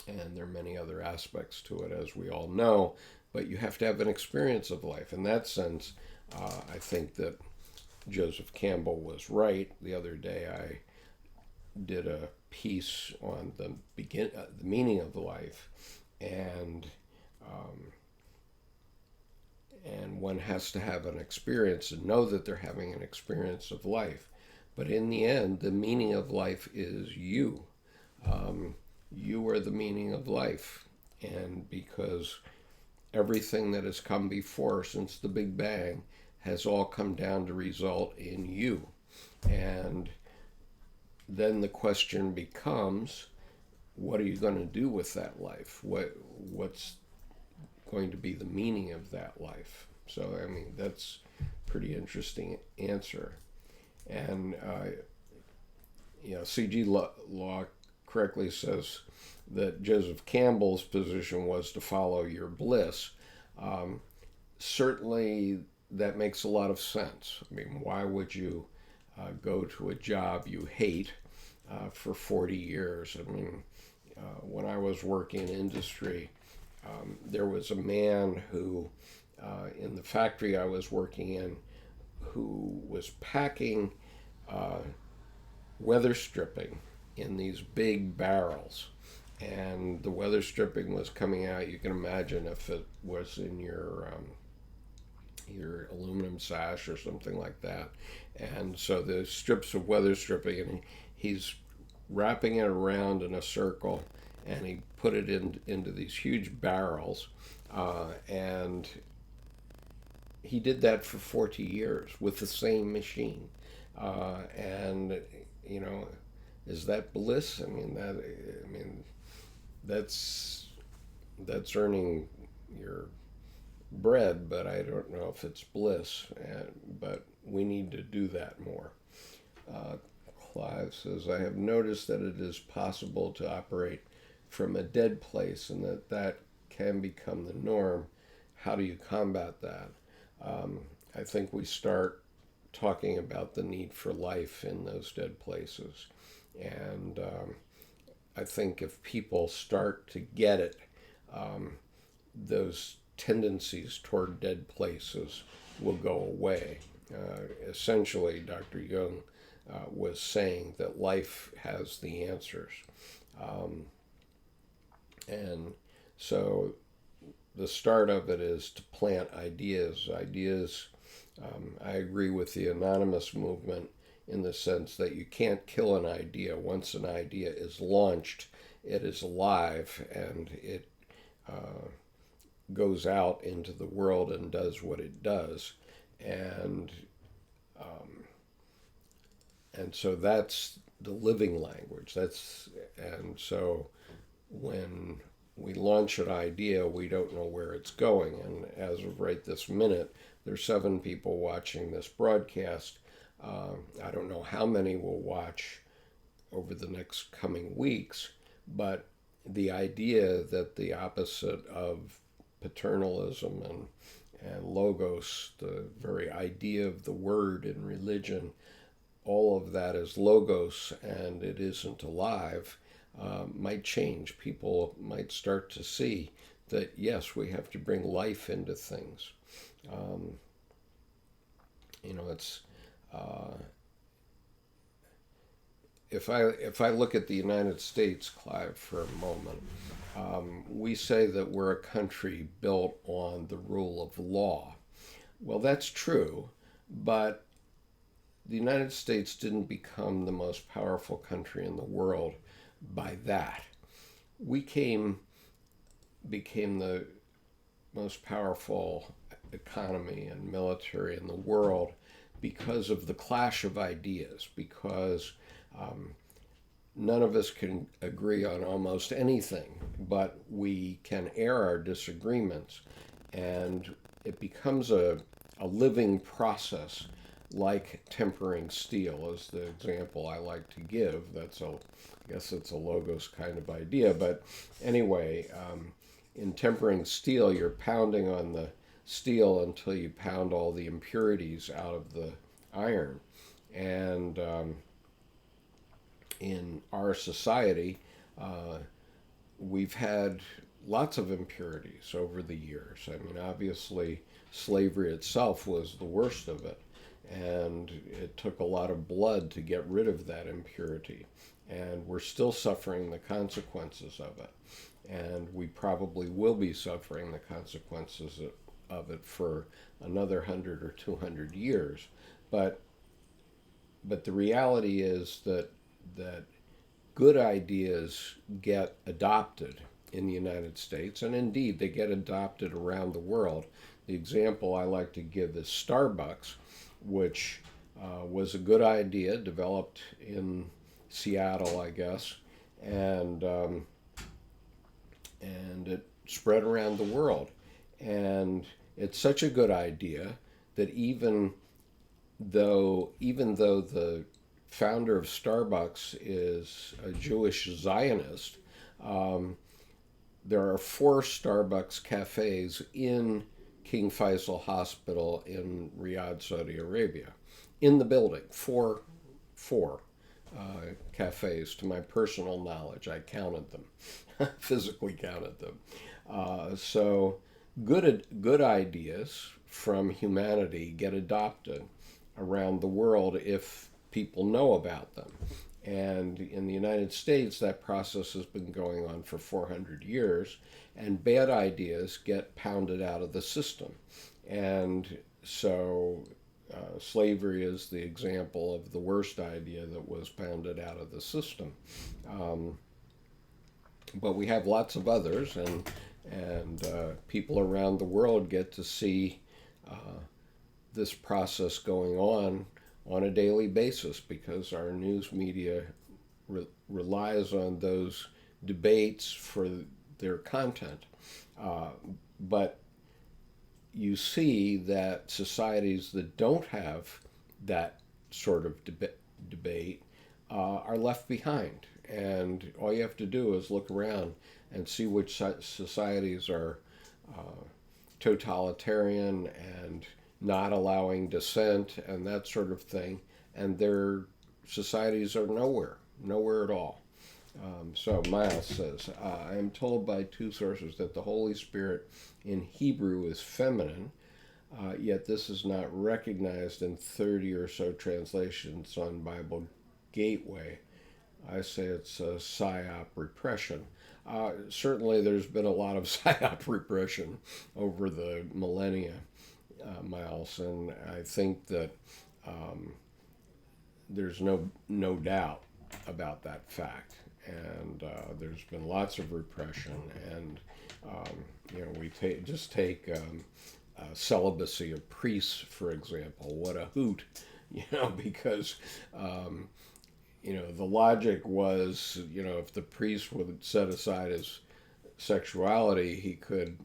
And there are many other aspects to it, as we all know, but you have to have an experience of life. In that sense, I think that Joseph Campbell was right. The other day, I did a piece on the meaning of life, and one has to have an experience and know that they're having an experience of life. But in the end, the meaning of life is you. You are the meaning of life, and because everything that has come before since the Big Bang has all come down to result in you. And then the question becomes, what are you going to do with that life? What's going to be the meaning of that life? So, I mean, that's a pretty interesting answer. And, C.G. Law correctly says that Joseph Campbell's position was to follow your bliss. Certainly, that makes a lot of sense. I mean, why would you go to a job you hate for 40 years? I mean, when I was working in industry, there was a man who, in the factory I was working in, who was packing weather stripping in these big barrels. And the weather stripping was coming out. You can imagine if it was in your aluminum sash or something like that. And so the strips of weather stripping, and he's wrapping it around in a circle, and he put it into these huge barrels, and he did that for 40 years with the same machine. And is that bliss? I mean, that's earning your bread, but I don't know if it's bliss. But we need to do that more. Clive says, I have noticed that it is possible to operate from a dead place, and that can become the norm. How do you combat that? I think we start talking about the need for life in those dead places. And I think if people start to get it, those tendencies toward dead places will go away. Essentially, Dr. Jung was saying that life has the answers. And so the start of it is to plant ideas. I agree with the anonymous movement in the sense that you can't kill an idea. Once an idea is launched, it is alive, and it goes out into the world and does what it does. And so that's the living language. And so when we launch an idea, we don't know where it's going. And as of right this minute, there's 7 people watching this broadcast. I don't know how many will watch over the next coming weeks, but the idea that the opposite of paternalism and logos, the very idea of the word in religion, all of that is logos and it isn't alive, might change. People might start to see that, yes, we have to bring life into things. It's if I look at the United States, Clive, for a moment, we say that we're a country built on the rule of law. Well, that's true, but the United States didn't become the most powerful country in the world by that. We became the most powerful economy and military in the world because of the clash of ideas, because um, none of us can agree on almost anything, but we can air our disagreements, and it becomes a living process, like tempering steel is the example I like to give. I guess it's a logos kind of idea, but anyway, in tempering steel, you're pounding on the steel until you pound all the impurities out of the iron. And in our society, uh, we've had lots of impurities over the years. I mean, obviously, slavery itself was the worst of it, and it took a lot of blood to get rid of that impurity. And we're still suffering the consequences of it. And we probably will be suffering the consequences of it for another 100 or 200 years. But the reality is that good ideas get adopted in the United States, and indeed they get adopted around the world. The example I like to give is Starbucks, which was a good idea developed in Seattle, I guess, and it spread around the world. And it's such a good idea that even though the founder of Starbucks is a Jewish Zionist, um, there are 4 Starbucks cafes in King Faisal Hospital in Riyadh, Saudi Arabia. In the building, four cafes to my personal knowledge. I counted them, physically counted them. So good ideas from humanity get adopted around the world if people know about them. And in the United States, that process has been going on for 400 years, and bad ideas get pounded out of the system. And so slavery is the example of the worst idea that was pounded out of the system. Um, but we have lots of others, and people around the world get to see this process going on a daily basis because our news media relies on those debates for their content. But you see that societies that don't have that sort of debate are left behind. And all you have to do is look around and see which societies are totalitarian and not allowing dissent and that sort of thing. And their societies are nowhere at all. So Miles says, I am told by 2 sources that the Holy Spirit in Hebrew is feminine, yet this is not recognized in 30 or so translations on Bible Gateway. I say it's a psyop repression. Certainly there's been a lot of psyop repression over the millennia, Miles, and I think that there's no doubt about that fact. And there's been lots of repression, and we take celibacy of priests, for example. What a hoot, because the logic was, if the priest would set aside his sexuality, he could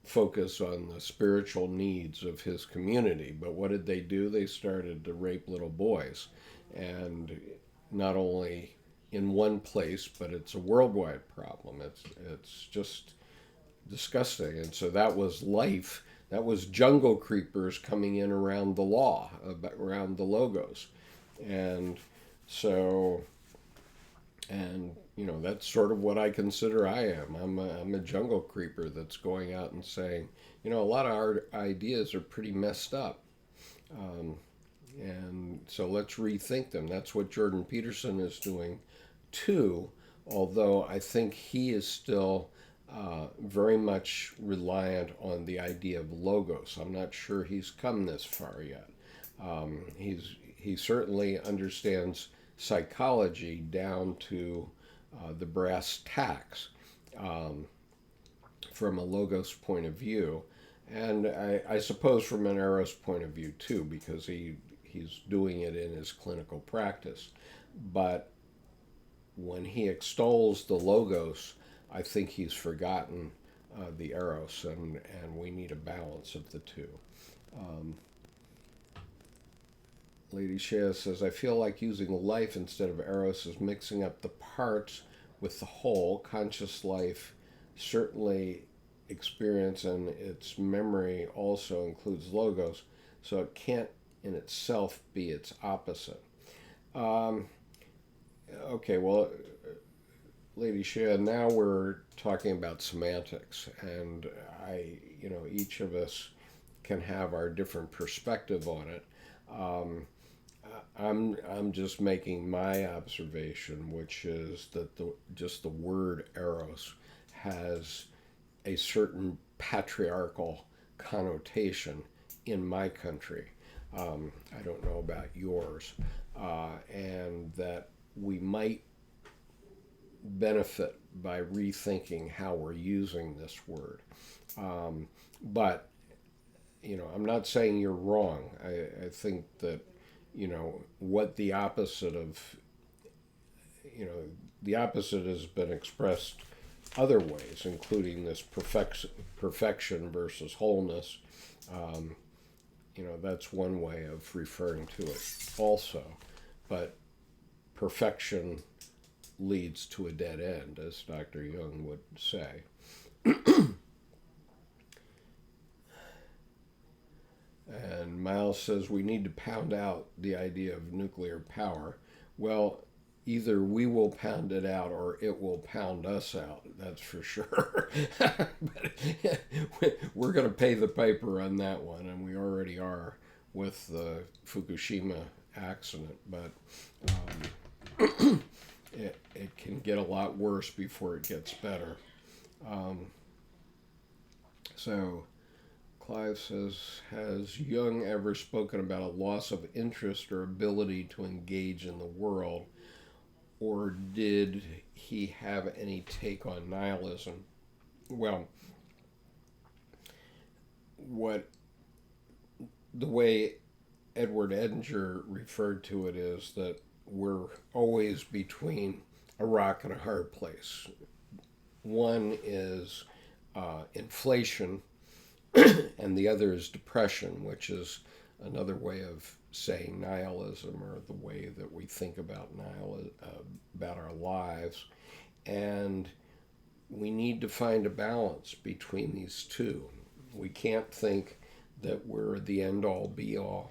focus on the spiritual needs of his community. But what did they do? They started to rape little boys, and not only in one place, but it's a worldwide problem. It's just disgusting. And so that was life. That was jungle creepers coming in around the law, around the logos. And so, that's sort of what I consider I am. I'm a jungle creeper that's going out and saying, a lot of our ideas are pretty messed up. And so let's rethink them. That's what Jordan Peterson is doing too, although I think he is still very much reliant on the idea of logos. I'm not sure he's come this far yet. He certainly understands psychology down to the brass tacks. from a logos point of view, and I suppose from an Eros point of view too, because he's doing it in his clinical practice. But when he extols the logos, I think he's forgotten the Eros, and we need a balance of the two. Um, Lady Shea says, I feel like using life instead of Eros is mixing up the parts with the whole. Conscious life certainly experience and its memory also includes logos, so it can't in itself be its opposite. Um, okay, well, Lady Shea, now we're talking about semantics, and each of us can have our different perspective on it. Um, I'm just making my observation, which is that just the word eros has a certain patriarchal connotation in my country. I don't know about yours, and that we might benefit by rethinking how we're using this word. But I'm not saying you're wrong. I think that what the opposite of the opposite has been expressed other ways, including this perfection versus wholeness. Um, that's one way of referring to it also. But perfection leads to a dead end, as Dr. Jung would say. And Miles says we need to pound out the idea of nuclear power. Well, either we will pound it out or it will pound us out, that's for sure. But we're going to pay the piper on that one, and we already are with the Fukushima accident. But it can get a lot worse before it gets better. So Clive says, has Jung ever spoken about a loss of interest or ability to engage in the world, or did he have any take on nihilism? Well, the way Edward Edinger referred to it is that we're always between a rock and a hard place. One is inflation, and the other is depression, which is another way of saying nihilism, or the way that we think about about our lives. And we need to find a balance between these two. We can't think that we're the end-all be-all.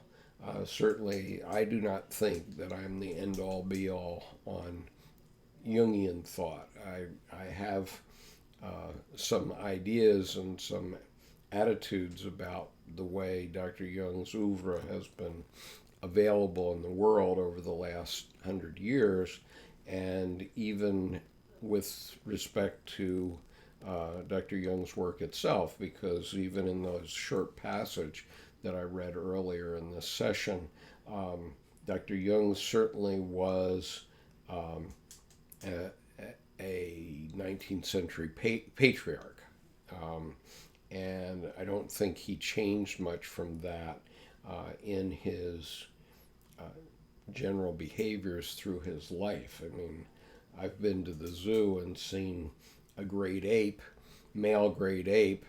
Certainly, I do not think that I'm the end-all be-all on Jungian thought. I have some ideas and some attitudes about the way Dr. Jung's oeuvre has been available in the world over the last 100 years, and even with respect to Dr. Jung's work itself, because even in those short passage that I read earlier in this session, Dr. Jung certainly was a 19th century patriarch. And I don't think he changed much from that in his general behaviors through his life. I mean, I've been to the zoo and seen a great ape, male great ape,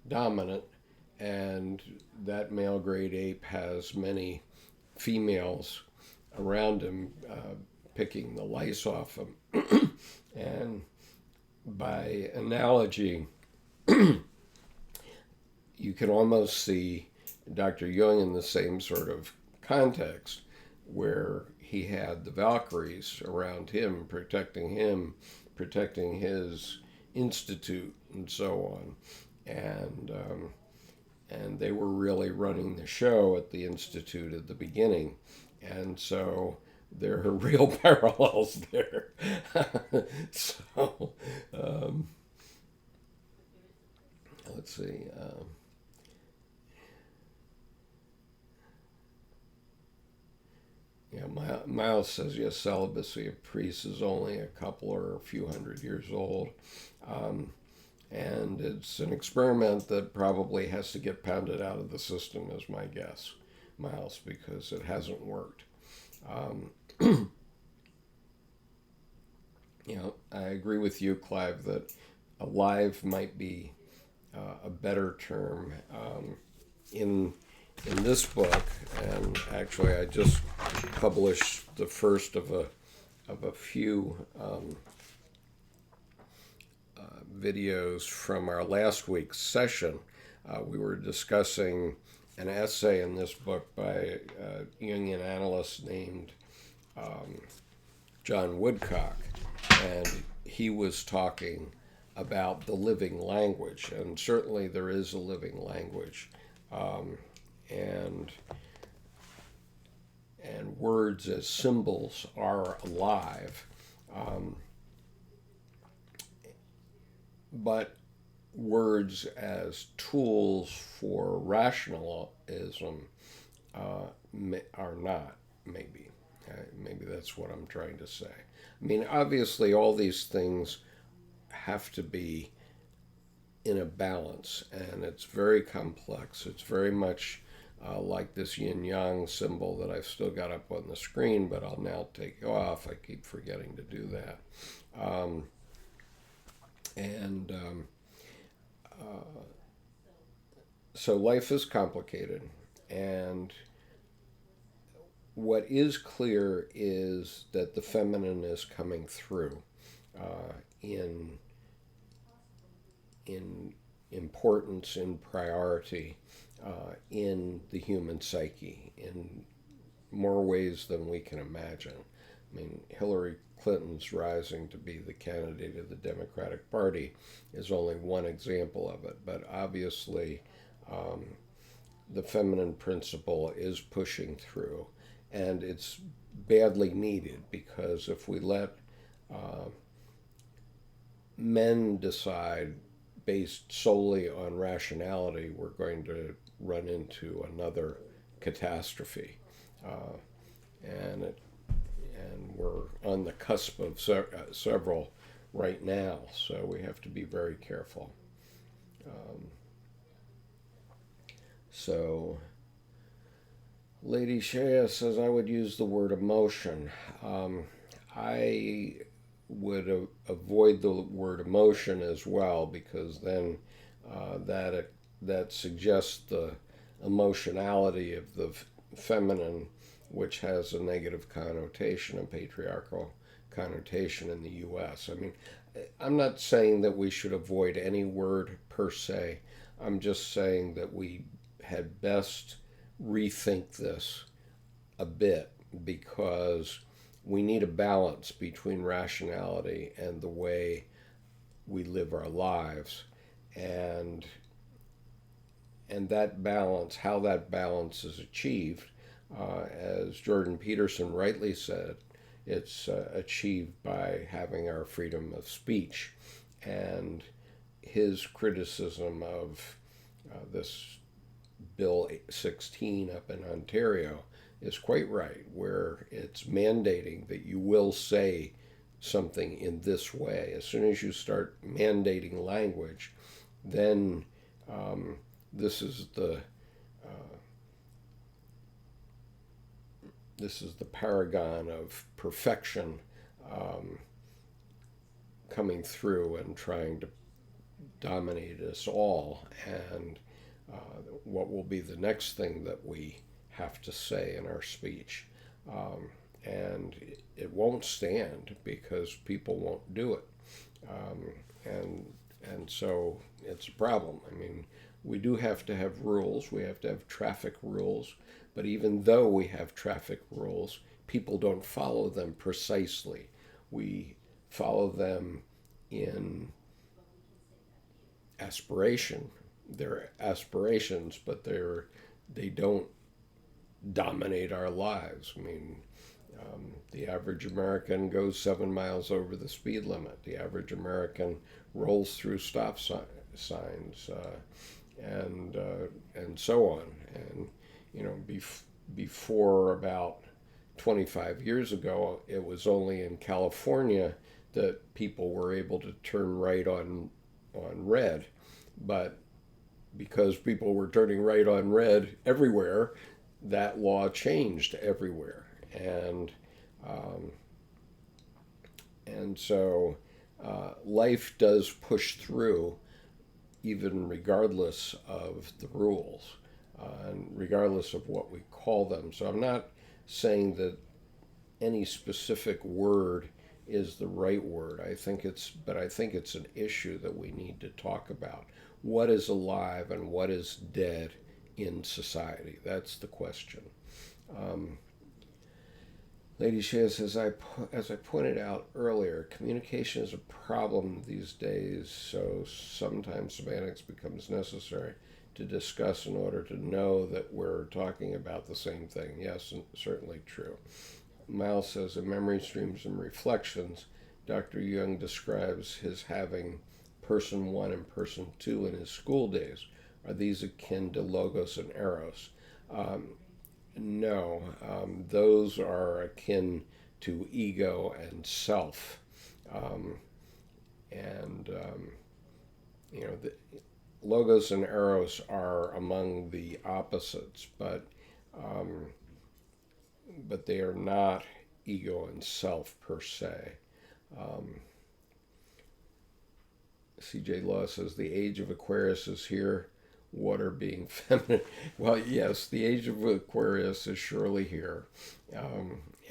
dominant, and that male great ape has many females around him picking the lice off him. And by analogy, you can almost see Dr. Jung in the same sort of context, where he had the Valkyries around him, protecting his institute, and so on. And they were really running the show at the institute at the beginning. And so there are real parallels there. So, let's see. Yeah, Miles says, yes, celibacy of priests is only a couple or a few hundred years old. And it's an experiment that probably has to get pounded out of the system, is my guess, Miles, because it hasn't worked. Um, I agree with you, Clive, that alive might be a better term. In this book, and actually I just published the first of a few videos from our last week's session. We were discussing an essay in this book by a Jungian analyst named John Woodcock, and he was talking about the living language, and certainly there is a living language, and words as symbols are alive, but words as tools for rationalism are not, maybe. Maybe that's what I'm trying to say. I mean, obviously, all these things have to be in a balance, and it's very complex. It's very much like this yin yang symbol that I've still got up on the screen, but I'll now take off. I keep forgetting to do that. And so life is complicated, and what is clear is that the feminine is coming through in importance, in priority, in the human psyche, in more ways than we can imagine. I mean, Hillary Clinton's rising to be the candidate of the Democratic Party is only one example of it, but obviously the feminine principle is pushing through, and it's badly needed, because if we let men decide based solely on rationality, we're going to run into another catastrophe. Uh, and we're on the cusp of several right now, so we have to be very careful. Um, so, Lady Shea says I would use the word emotion. I would avoid the word emotion as well, because then that suggests the emotionality of the feminine, which has a negative connotation, a patriarchal connotation in the U.S. I mean, I'm not saying that we should avoid any word per se. I'm just saying that we had best rethink this a bit, because we need a balance between rationality and the way we live our lives, and that balance, how that balance is achieved, as Jordan Peterson rightly said, it's achieved by having our freedom of speech. And his criticism of this Bill 16 up in Ontario is quite right, where it's mandating that you will say something in this way. As soon as you start mandating language, then this is the paragon of perfection coming through and trying to dominate us all. And what will be the next thing that we have to say in our speech? And it won't stand, because people won't do it. And so it's a problem. I mean, we do have to have rules. We have to have traffic rules. But even though we have traffic rules, people don't follow them precisely. We follow them in aspiration. They're aspirations, but they don't dominate our lives. I mean, the average American goes 7 miles over the speed limit. The average American rolls through stop signs, and so on. And before about 25 years ago, it was only in California that people were able to turn right on on red. But because people were turning right on red everywhere, that law changed everywhere. Um, and so life does push through even regardless of the rules, and regardless of what we call them. So I'm not saying that any specific word is the right word. But I think it's an issue that we need to talk about. What is alive and what is dead in society? That's the question. Um, Lady Shea says, as I pointed out earlier, communication is a problem these days, so sometimes semantics becomes necessary to discuss in order to know that we're talking about the same thing. Yes, certainly true. Miles says, in Memory Streams and Reflections, Dr. Jung describes his having person one and person two in his school days. Are these akin to logos and eros? Um, no, those are akin to ego and self. Um, and, the logos and eros are among the opposites, um, but they are not ego and self per se. Um, CJ Law says the age of Aquarius is here, water being feminine. Well, yes, the age of Aquarius is surely here.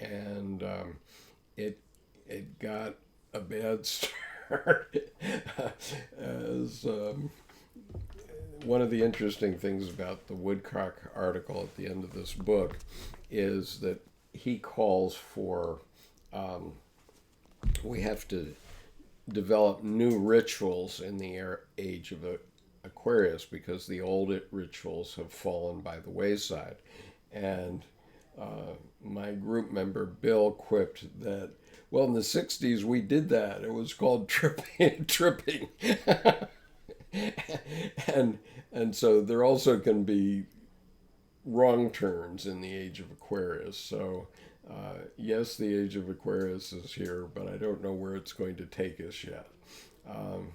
And it it got a bad start. As one of the interesting things about the Woodcock article at the end of this book is that he calls for we have to develop new rituals in the age of Aquarius because the old rituals have fallen by the wayside. And my group member Bill quipped that, well, in the 60s we did that. It was called tripping. and and so there also can be wrong turns in the age of Aquarius. So yes, the age of Aquarius is here, but I don't know where it's going to take us yet. Um,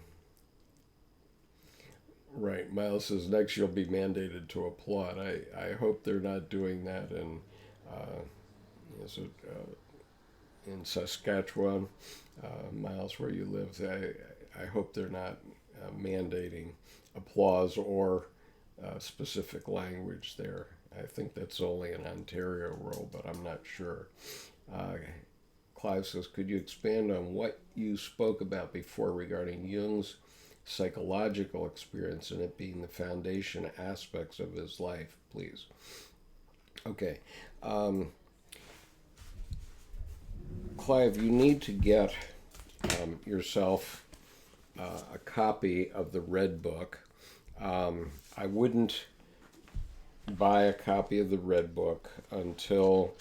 right, Miles says next you'll be mandated to applaud. I hope they're not doing that is it in Saskatchewan, Miles, where you live. I hope they're not mandating applause or specific language there. I think that's only an Ontario rule, but I'm not sure. Clive says, could you expand on what you spoke about before regarding Jung's psychological experience and it being the foundation aspects of his life, please? Okay. Clive, you need to get yourself a copy of the Red Book. I wouldn't buy a copy of the Red Book until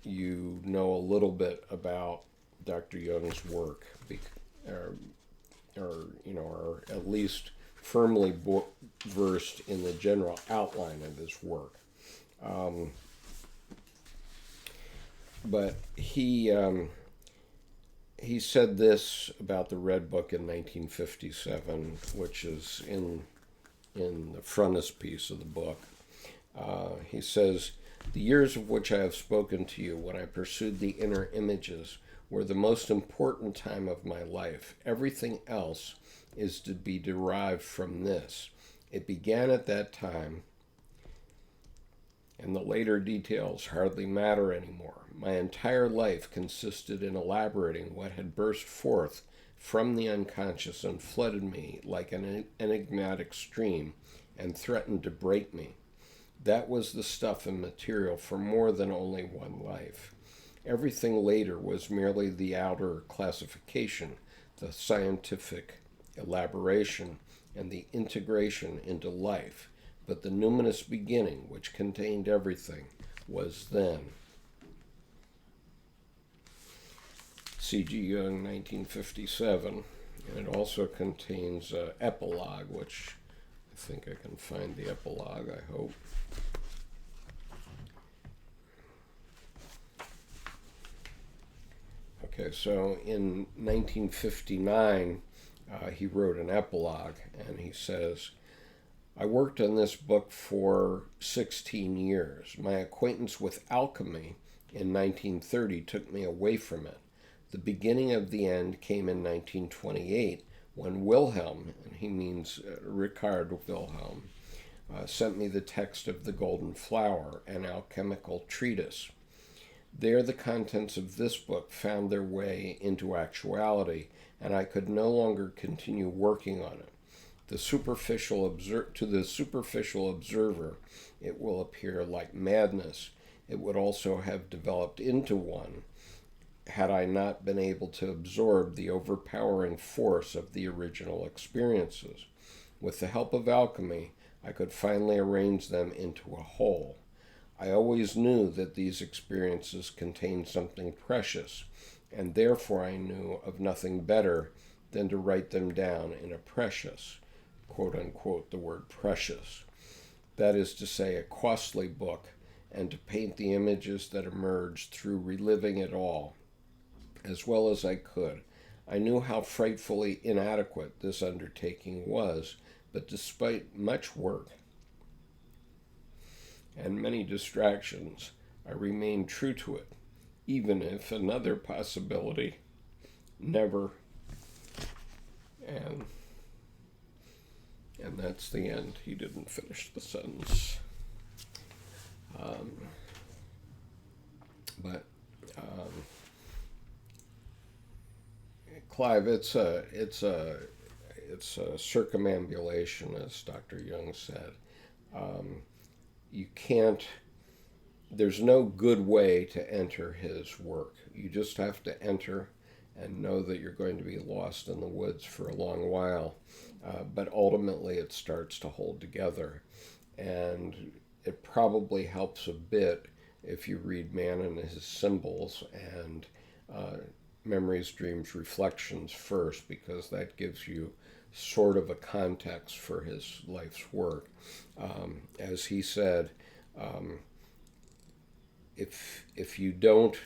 you know a little bit about Dr. Jung's work, or at least firmly versed in the general outline of his work. But he said this about the Red Book in 1957, which is in the frontispiece of the book. He says, the years of which I have spoken to you when I pursued the inner images were the most important time of my life. Everything else is to be derived from this. It began at that time, and the later details hardly matter anymore. My entire life consisted in elaborating what had burst forth from the unconscious and flooded me like an enigmatic stream and threatened to break me. That was the stuff and material for more than only one life. Everything later was merely the outer classification, the scientific elaboration, and the integration into life. But the numinous beginning, which contained everything, was then. C.G. Jung, 1957. And it also contains epilogue, which I think I can find the epilogue, I hope. Okay, so in 1959, he wrote an epilogue, and he says, I worked on this book for 16 years. My acquaintance with alchemy in 1930 took me away from it. The beginning of the end came in 1928 when Wilhelm, and he means Richard Wilhelm, sent me the text of The Golden Flower, an alchemical treatise. There, the contents of this book found their way into actuality, and I could no longer continue working on it. To the superficial observer, it will appear like madness. It would also have developed into one had I not been able to absorb the overpowering force of the original experiences. With the help of alchemy, I could finally arrange them into a whole. I always knew that these experiences contained something precious, and therefore I knew of nothing better than to write them down in a precious, quote unquote, the word precious, that is to say, a costly book, and to paint the images that emerged through reliving it all as well as I could. I knew how frightfully inadequate this undertaking was, but despite much work and many distractions, I remained true to it, even if another possibility never. And that's the end. He didn't finish the sentence. But Clive, it's a circumambulation, as Dr. Jung said. You can't. There's no good way to enter his work. You just have to enter and know that you're going to be lost in the woods for a long while. But ultimately, it starts to hold together, and it probably helps a bit if you read Man and His Symbols and Memories, Dreams, Reflections first, because that gives you sort of a context for his life's work. As he said, if you don't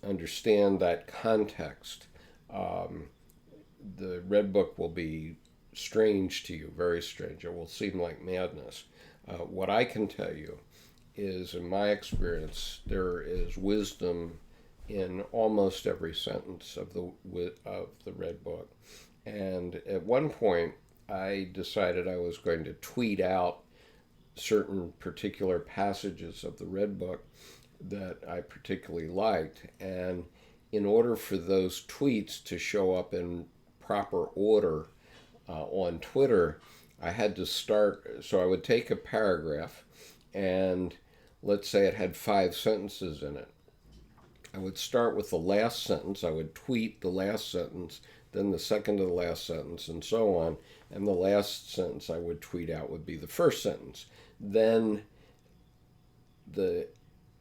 understand that context, the Red Book will be strange to you, very strange. It will seem like madness. What I can tell you is, in my experience, there is wisdom in almost every sentence of the Red Book. And at one point, I decided I was going to tweet out certain particular passages of the Red Book that I particularly liked. And in order for those tweets to show up in proper order on Twitter, I had to start. So I would take a paragraph, and let's say it had 5 sentences in it. I would start with the last sentence. I would tweet the last sentence, then the second to the last sentence, and so on. And the last sentence I would tweet out would be the first sentence. Then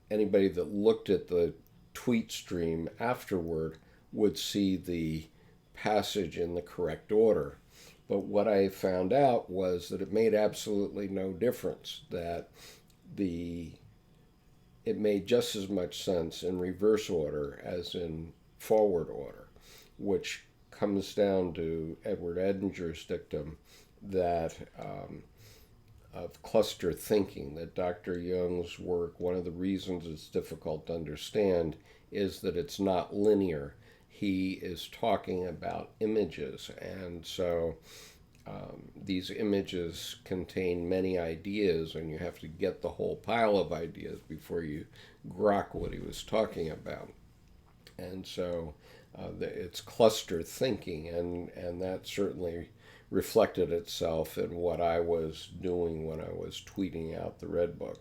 anybody that looked at the tweet stream afterward would see the passage in the correct order. But what I found out was that it made absolutely no difference, that it made just as much sense in reverse order as in forward order, which comes down to Edward Edinger's dictum that of cluster thinking, that Dr. Jung's work, one of the reasons it's difficult to understand is that it's not linear. He is talking about images, and so these images contain many ideas, and you have to get the whole pile of ideas before you grok what he was talking about. And so it's cluster thinking, and that certainly reflected itself in what I was doing when I was tweeting out the Red Book.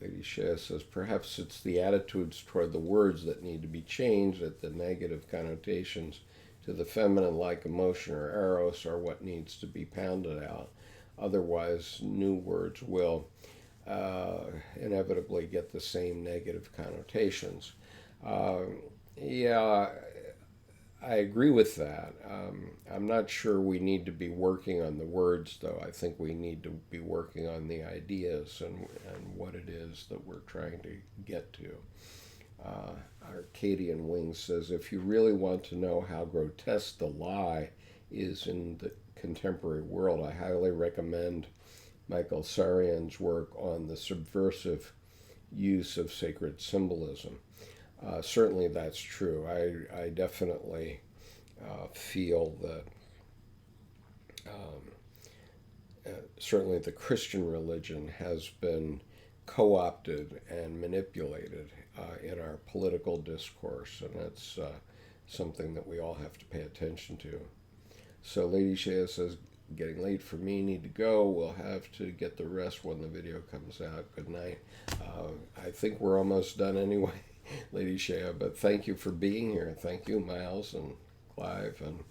Lady Shea says, perhaps it's the attitudes toward the words that need to be changed, that the negative connotations to the feminine-like emotion or Eros are what needs to be pounded out. Otherwise, new words will inevitably get the same negative connotations. Yeah, I agree with that. I'm not sure we need to be working on the words, though. I think we need to be working on the ideas and what it is that we're trying to get to. Arcadian Wing says, if you really want to know how grotesque the lie is in the contemporary world, I highly recommend Michael Sarian's work on the subversive use of sacred symbolism. Certainly that's true. I definitely feel that certainly the Christian religion has been co opted and manipulated in our political discourse, and that's something that we all have to pay attention to. So, Lady Shea says, getting late for me, need to go. We'll have to get the rest when the video comes out. Good night. I think we're almost done anyway, Lady Shea, but thank you for being here. Thank you, Miles and Clive and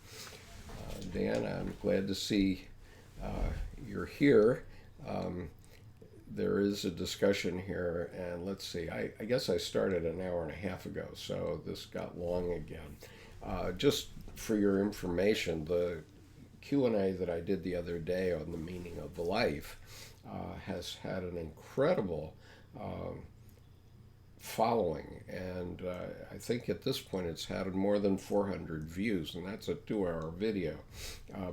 Dan. I'm glad to see you're here. There is a discussion here, and let's see, I guess I started an hour and a half ago, so this got long again. Just for your information, the Q&A that I did the other day on the meaning of life has had an incredible following, and I think at this point it's had more than 400 views, and that's a 2-hour video,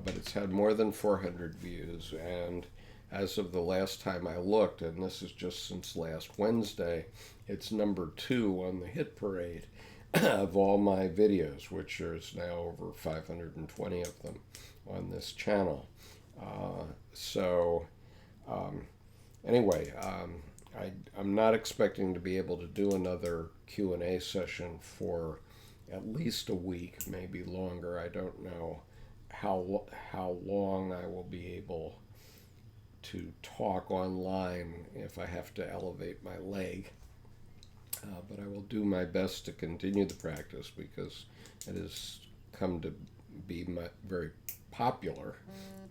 but it's had more than 400 views, and as of the last time I looked, and this is just since last Wednesday, it's number 2 on the hit parade of all my videos, which there's now over 520 of them on this channel. Anyway, I'm not expecting to be able to do another Q&A session for at least a week, maybe longer. I don't know how long I will be able to talk online if I have to elevate my leg. But I will do my best to continue the practice because it has come to be very popular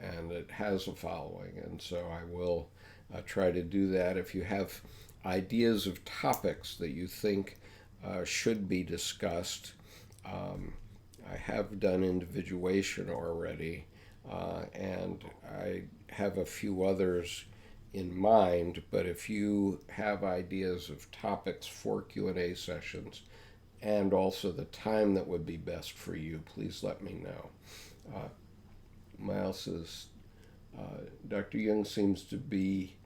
and it has a following. And so I will try to do that. If you have ideas of topics that you think should be discussed, I have done individuation already, and I have a few others in mind, but if you have ideas of topics for Q&A sessions and also the time that would be best for you, please let me know. Miles says, Dr. Jung seems to be,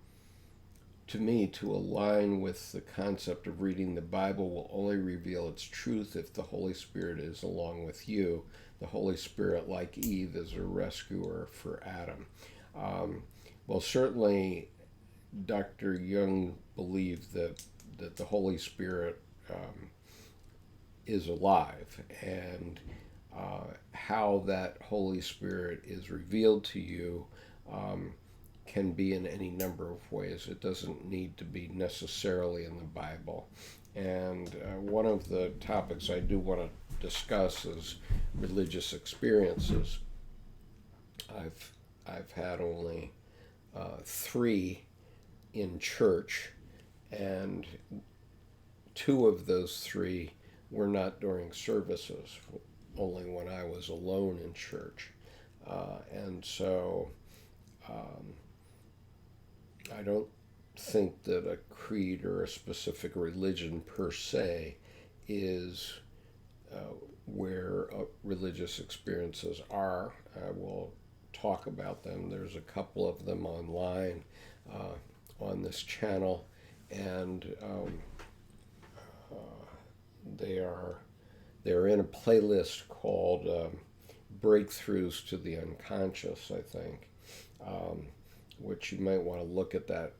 to me, to align with the concept of reading the Bible will only reveal its truth if the Holy Spirit is along with you. The Holy Spirit, like Eve, is a rescuer for Adam. Well, certainly Dr. Jung believed that the Holy Spirit is alive, and how that Holy Spirit is revealed to you can be in any number of ways. It doesn't need to be necessarily in the Bible. And one of the topics I do want to discuss is religious experiences. I've had only 3 in church, and 2 of those 3 were not during services, only when I was alone in church. And so I don't think that a creed or a specific religion per se is where religious experiences are. I will talk about them. There's a couple of them online on this channel, and they're in a playlist called Breakthroughs to the Unconscious, I think, which you might want to look at that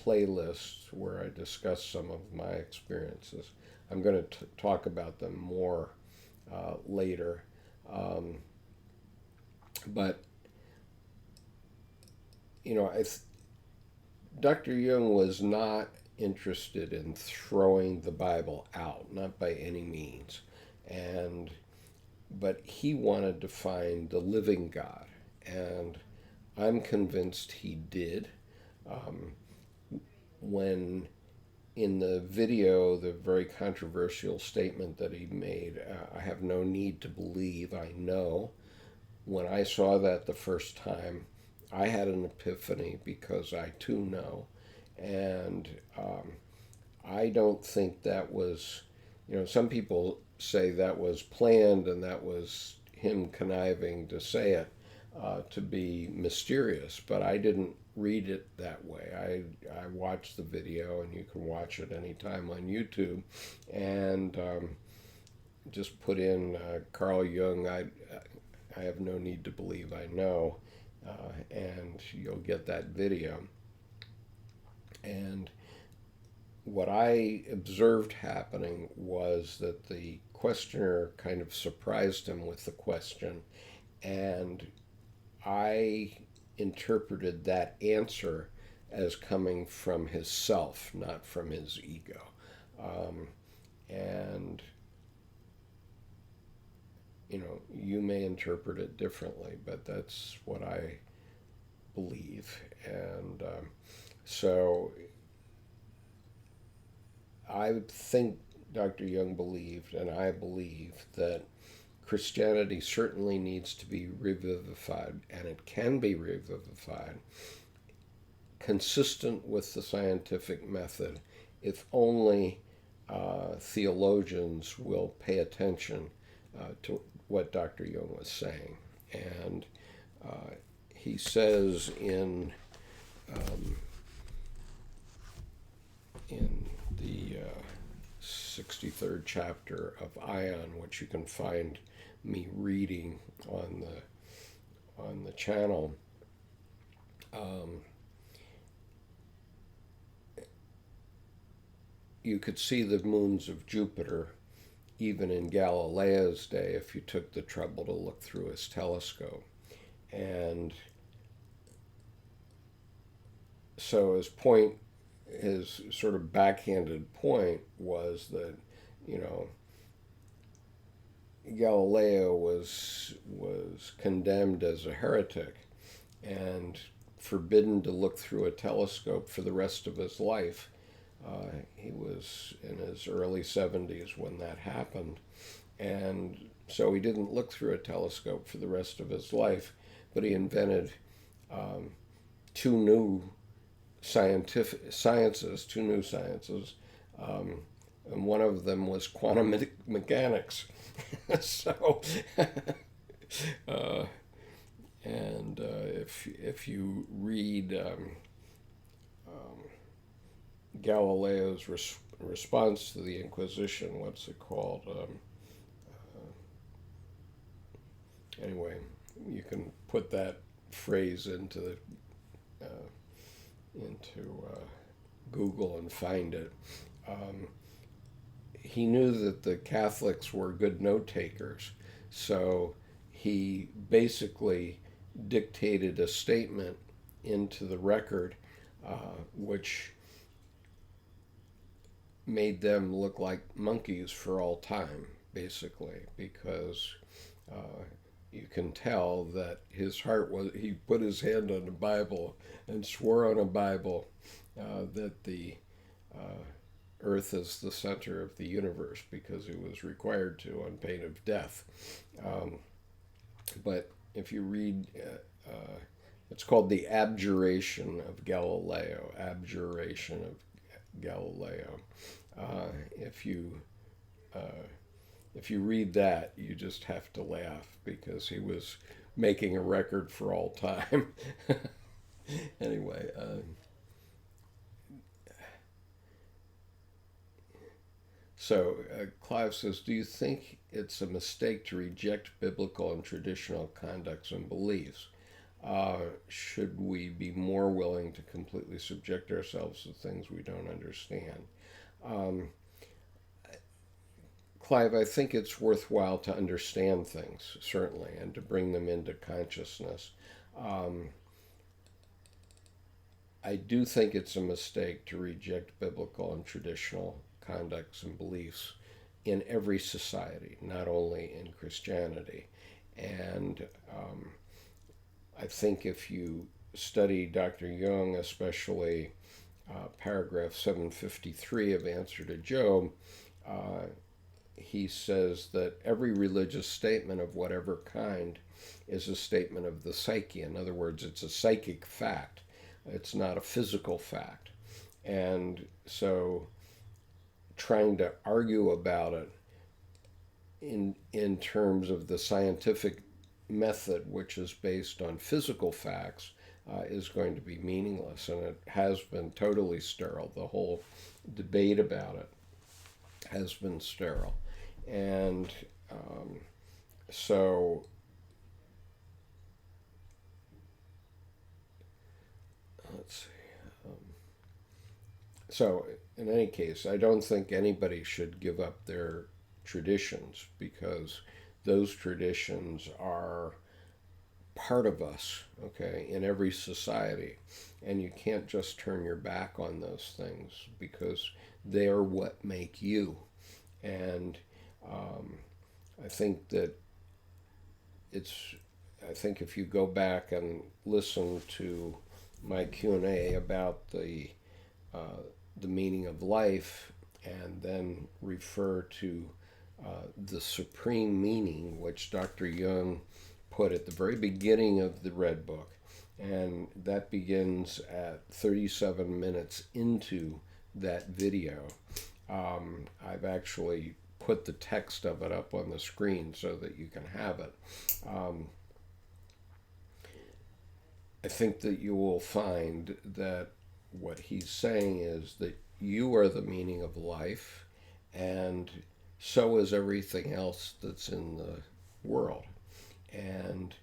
playlist where I discuss some of my experiences. I'm going to talk about them more later. But, you know, Dr. Jung was not interested in throwing the Bible out, not by any means. But he wanted to find the living God, and I'm convinced he did. When in the video, the very controversial statement that he made, I have no need to believe, I know. When I saw that the first time, I had an epiphany because I too know. And I don't think that was, some people say that was planned and that was him conniving to say it to be mysterious, but I didn't read it that way. I watched the video, and you can watch it anytime on YouTube, and just put in Carl Jung. I have no need to believe I know, and you'll get that video. And what I observed happening was that the questioner kind of surprised him with the question, and I interpreted that answer as coming from his self, not from his ego. And, you may interpret it differently, but that's what I believe. And so I think Dr. Jung believed, and I believe, that Christianity certainly needs to be revivified, and it can be revivified, consistent with the scientific method, if only theologians will pay attention to what Dr. Jung was saying. And he says in the 63rd chapter of Ion, which you can find me reading on the channel, you could see the moons of Jupiter even in Galileo's day if you took the trouble to look through his telescope. And so his sort of backhanded point was that, Galileo was condemned as a heretic and forbidden to look through a telescope for the rest of his life. He was in his early 70s when that happened, and so he didn't look through a telescope for the rest of his life, but he invented two new sciences, and one of them was quantum mechanics. So, and if you read Galileo's response to the Inquisition, what's it called? Anyway, you can put that phrase into Google and find it. He knew that the Catholics were good note takers, so he basically dictated a statement into the record, which made them look like monkeys for all time, basically, because you can tell that his heart was, he put his hand on the Bible and swore on a Bible that the earth is the center of the universe, because he was required to on pain of death. But if you read, it's called the Abjuration of Galileo. Abjuration of Galileo. If you read that, you just have to laugh, because he was making a record for all time. Anyway, so Clive says, do you think it's a mistake to reject biblical and traditional conducts and beliefs? Should we be more willing to completely subject ourselves to things we don't understand? Clive, I think it's worthwhile to understand things, certainly, and to bring them into consciousness. I do think it's a mistake to reject biblical and traditional conducts and beliefs in every society, not only in Christianity. And I think if you study Dr. Jung, especially paragraph 753 of Answer to Job, uh, he says that every religious statement of whatever kind is a statement of the psyche. In other words, it's a psychic fact. It's not a physical fact. And so trying to argue about it in terms of the scientific method, which is based on physical facts, is going to be meaningless. And it has been totally sterile. The whole debate about it has been sterile. And so let's see. So, in any case, I don't think anybody should give up their traditions because those traditions are part of us, okay, in every society. And you can't just turn your back on those things because they are what make you. And I think that it's, I think if you go back and listen to my Q&A about the meaning of life and then refer to the supreme meaning, which Dr. Jung put at the very beginning of the Red Book. And that begins at 37 minutes into that video. I've actually put the text of it up on the screen so that you can have it. I think that you will find that what he's saying is that you are the meaning of life, and so is everything else that's in the world. And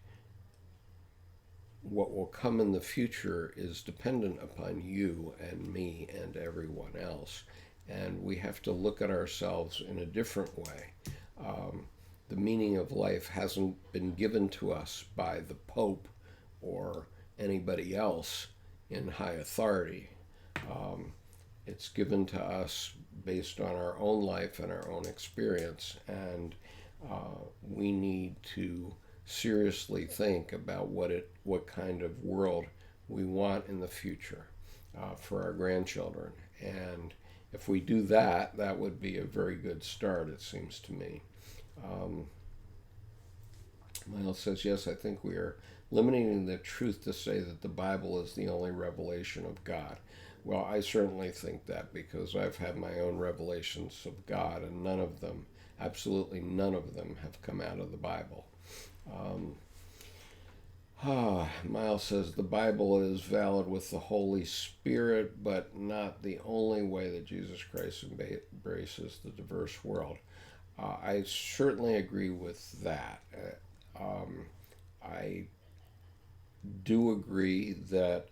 what will come in the future is dependent upon you and me and everyone else. And we have to look at ourselves in a different way. The meaning of life hasn't been given to us by the Pope or anybody else in high authority. It's given to us based on our own life and our own experience, and we need to seriously think about what kind of world we want in the future for our grandchildren. And if we do that, that would be a very good start, it seems to me. Miles says, yes, I think we are limiting the truth to say that the Bible is the only revelation of God. Well, I certainly think that because I've had my own revelations of God, and none of them, absolutely none of them, have come out of the Bible. Miles says the Bible is valid with the Holy Spirit, but not the only way that Jesus Christ embraces the diverse world. I certainly agree with that. I do agree that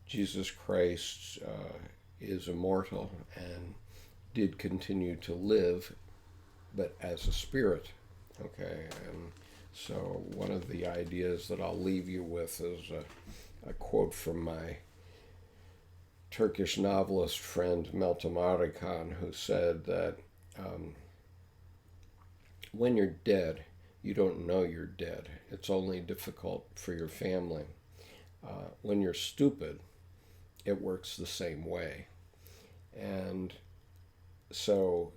Jesus Christ is immortal and did continue to live, but as a spirit. Okay, and so one of the ideas that I'll leave you with is a quote from my Turkish novelist friend Meltem Arıkan, who said that when you're dead, you don't know you're dead. It's only difficult for your family. When you're stupid, it works the same way. And so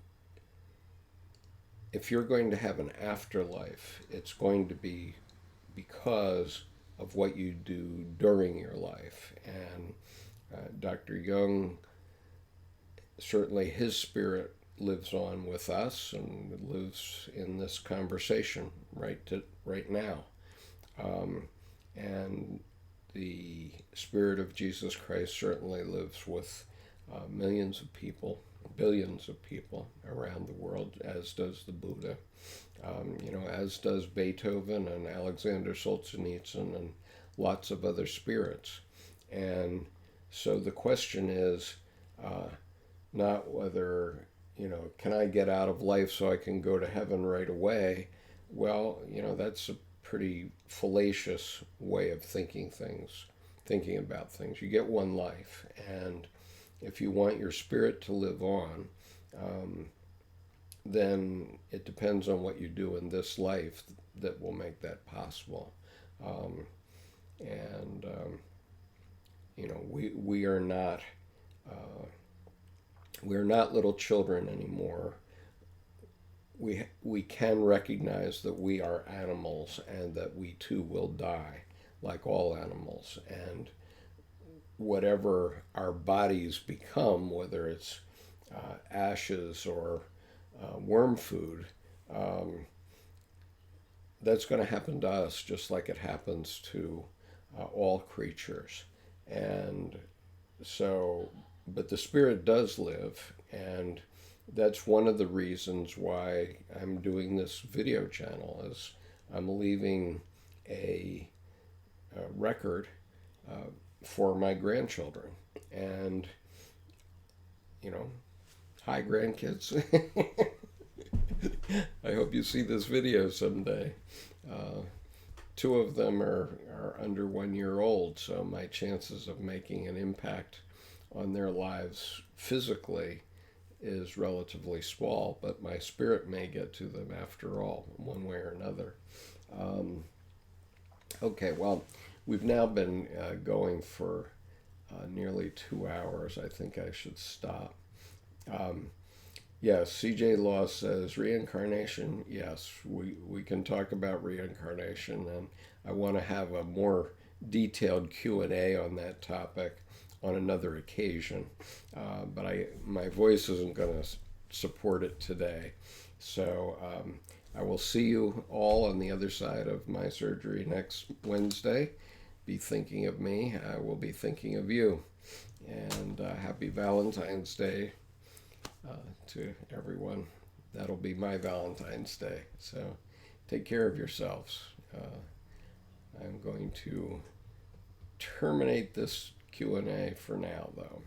if you're going to have an afterlife, it's going to be because of what you do during your life. And Dr. Jung, certainly his spirit lives on with us and lives in this conversation right now. And the Spirit of Jesus Christ certainly lives with millions of people, billions of people around the world, as does the Buddha, as does Beethoven and Alexander Solzhenitsyn and lots of other spirits. And so the question is not whether, can I get out of life so I can go to heaven right away? Well, that's a pretty fallacious way of thinking about things. You get one life, and if you want your spirit to live on, then it depends on what you do in this life that will make that possible. we are not we're not little children anymore. We can recognize that we are animals and that we too will die, like all animals. And whatever our bodies become, whether it's ashes or worm food, um, that's going to happen to us just like it happens to all creatures. And so, but the spirit does live, and that's one of the reasons why I'm doing this video channel is I'm leaving a record uh, for my grandchildren. And, you know, hi, grandkids. I hope you see this video someday. Uh, Two of them are under 1 year old, so my chances of making an impact on their lives physically is relatively small, but my spirit may get to them after all, one way or another. Um, okay, well, we've now been going for nearly 2 hours. I think I should stop. Um, yes, CJ Law says reincarnation. Yes, we can talk about reincarnation, and I want to have a more detailed Q&A on that topic on another occasion. But my voice isn't going to support it today. So I will see you all on the other side of my surgery next Wednesday. Be thinking of me. I will be thinking of you. And happy Valentine's Day to everyone. That'll be my Valentine's Day. So take care of yourselves. I'm going to terminate this Q&A for now, though.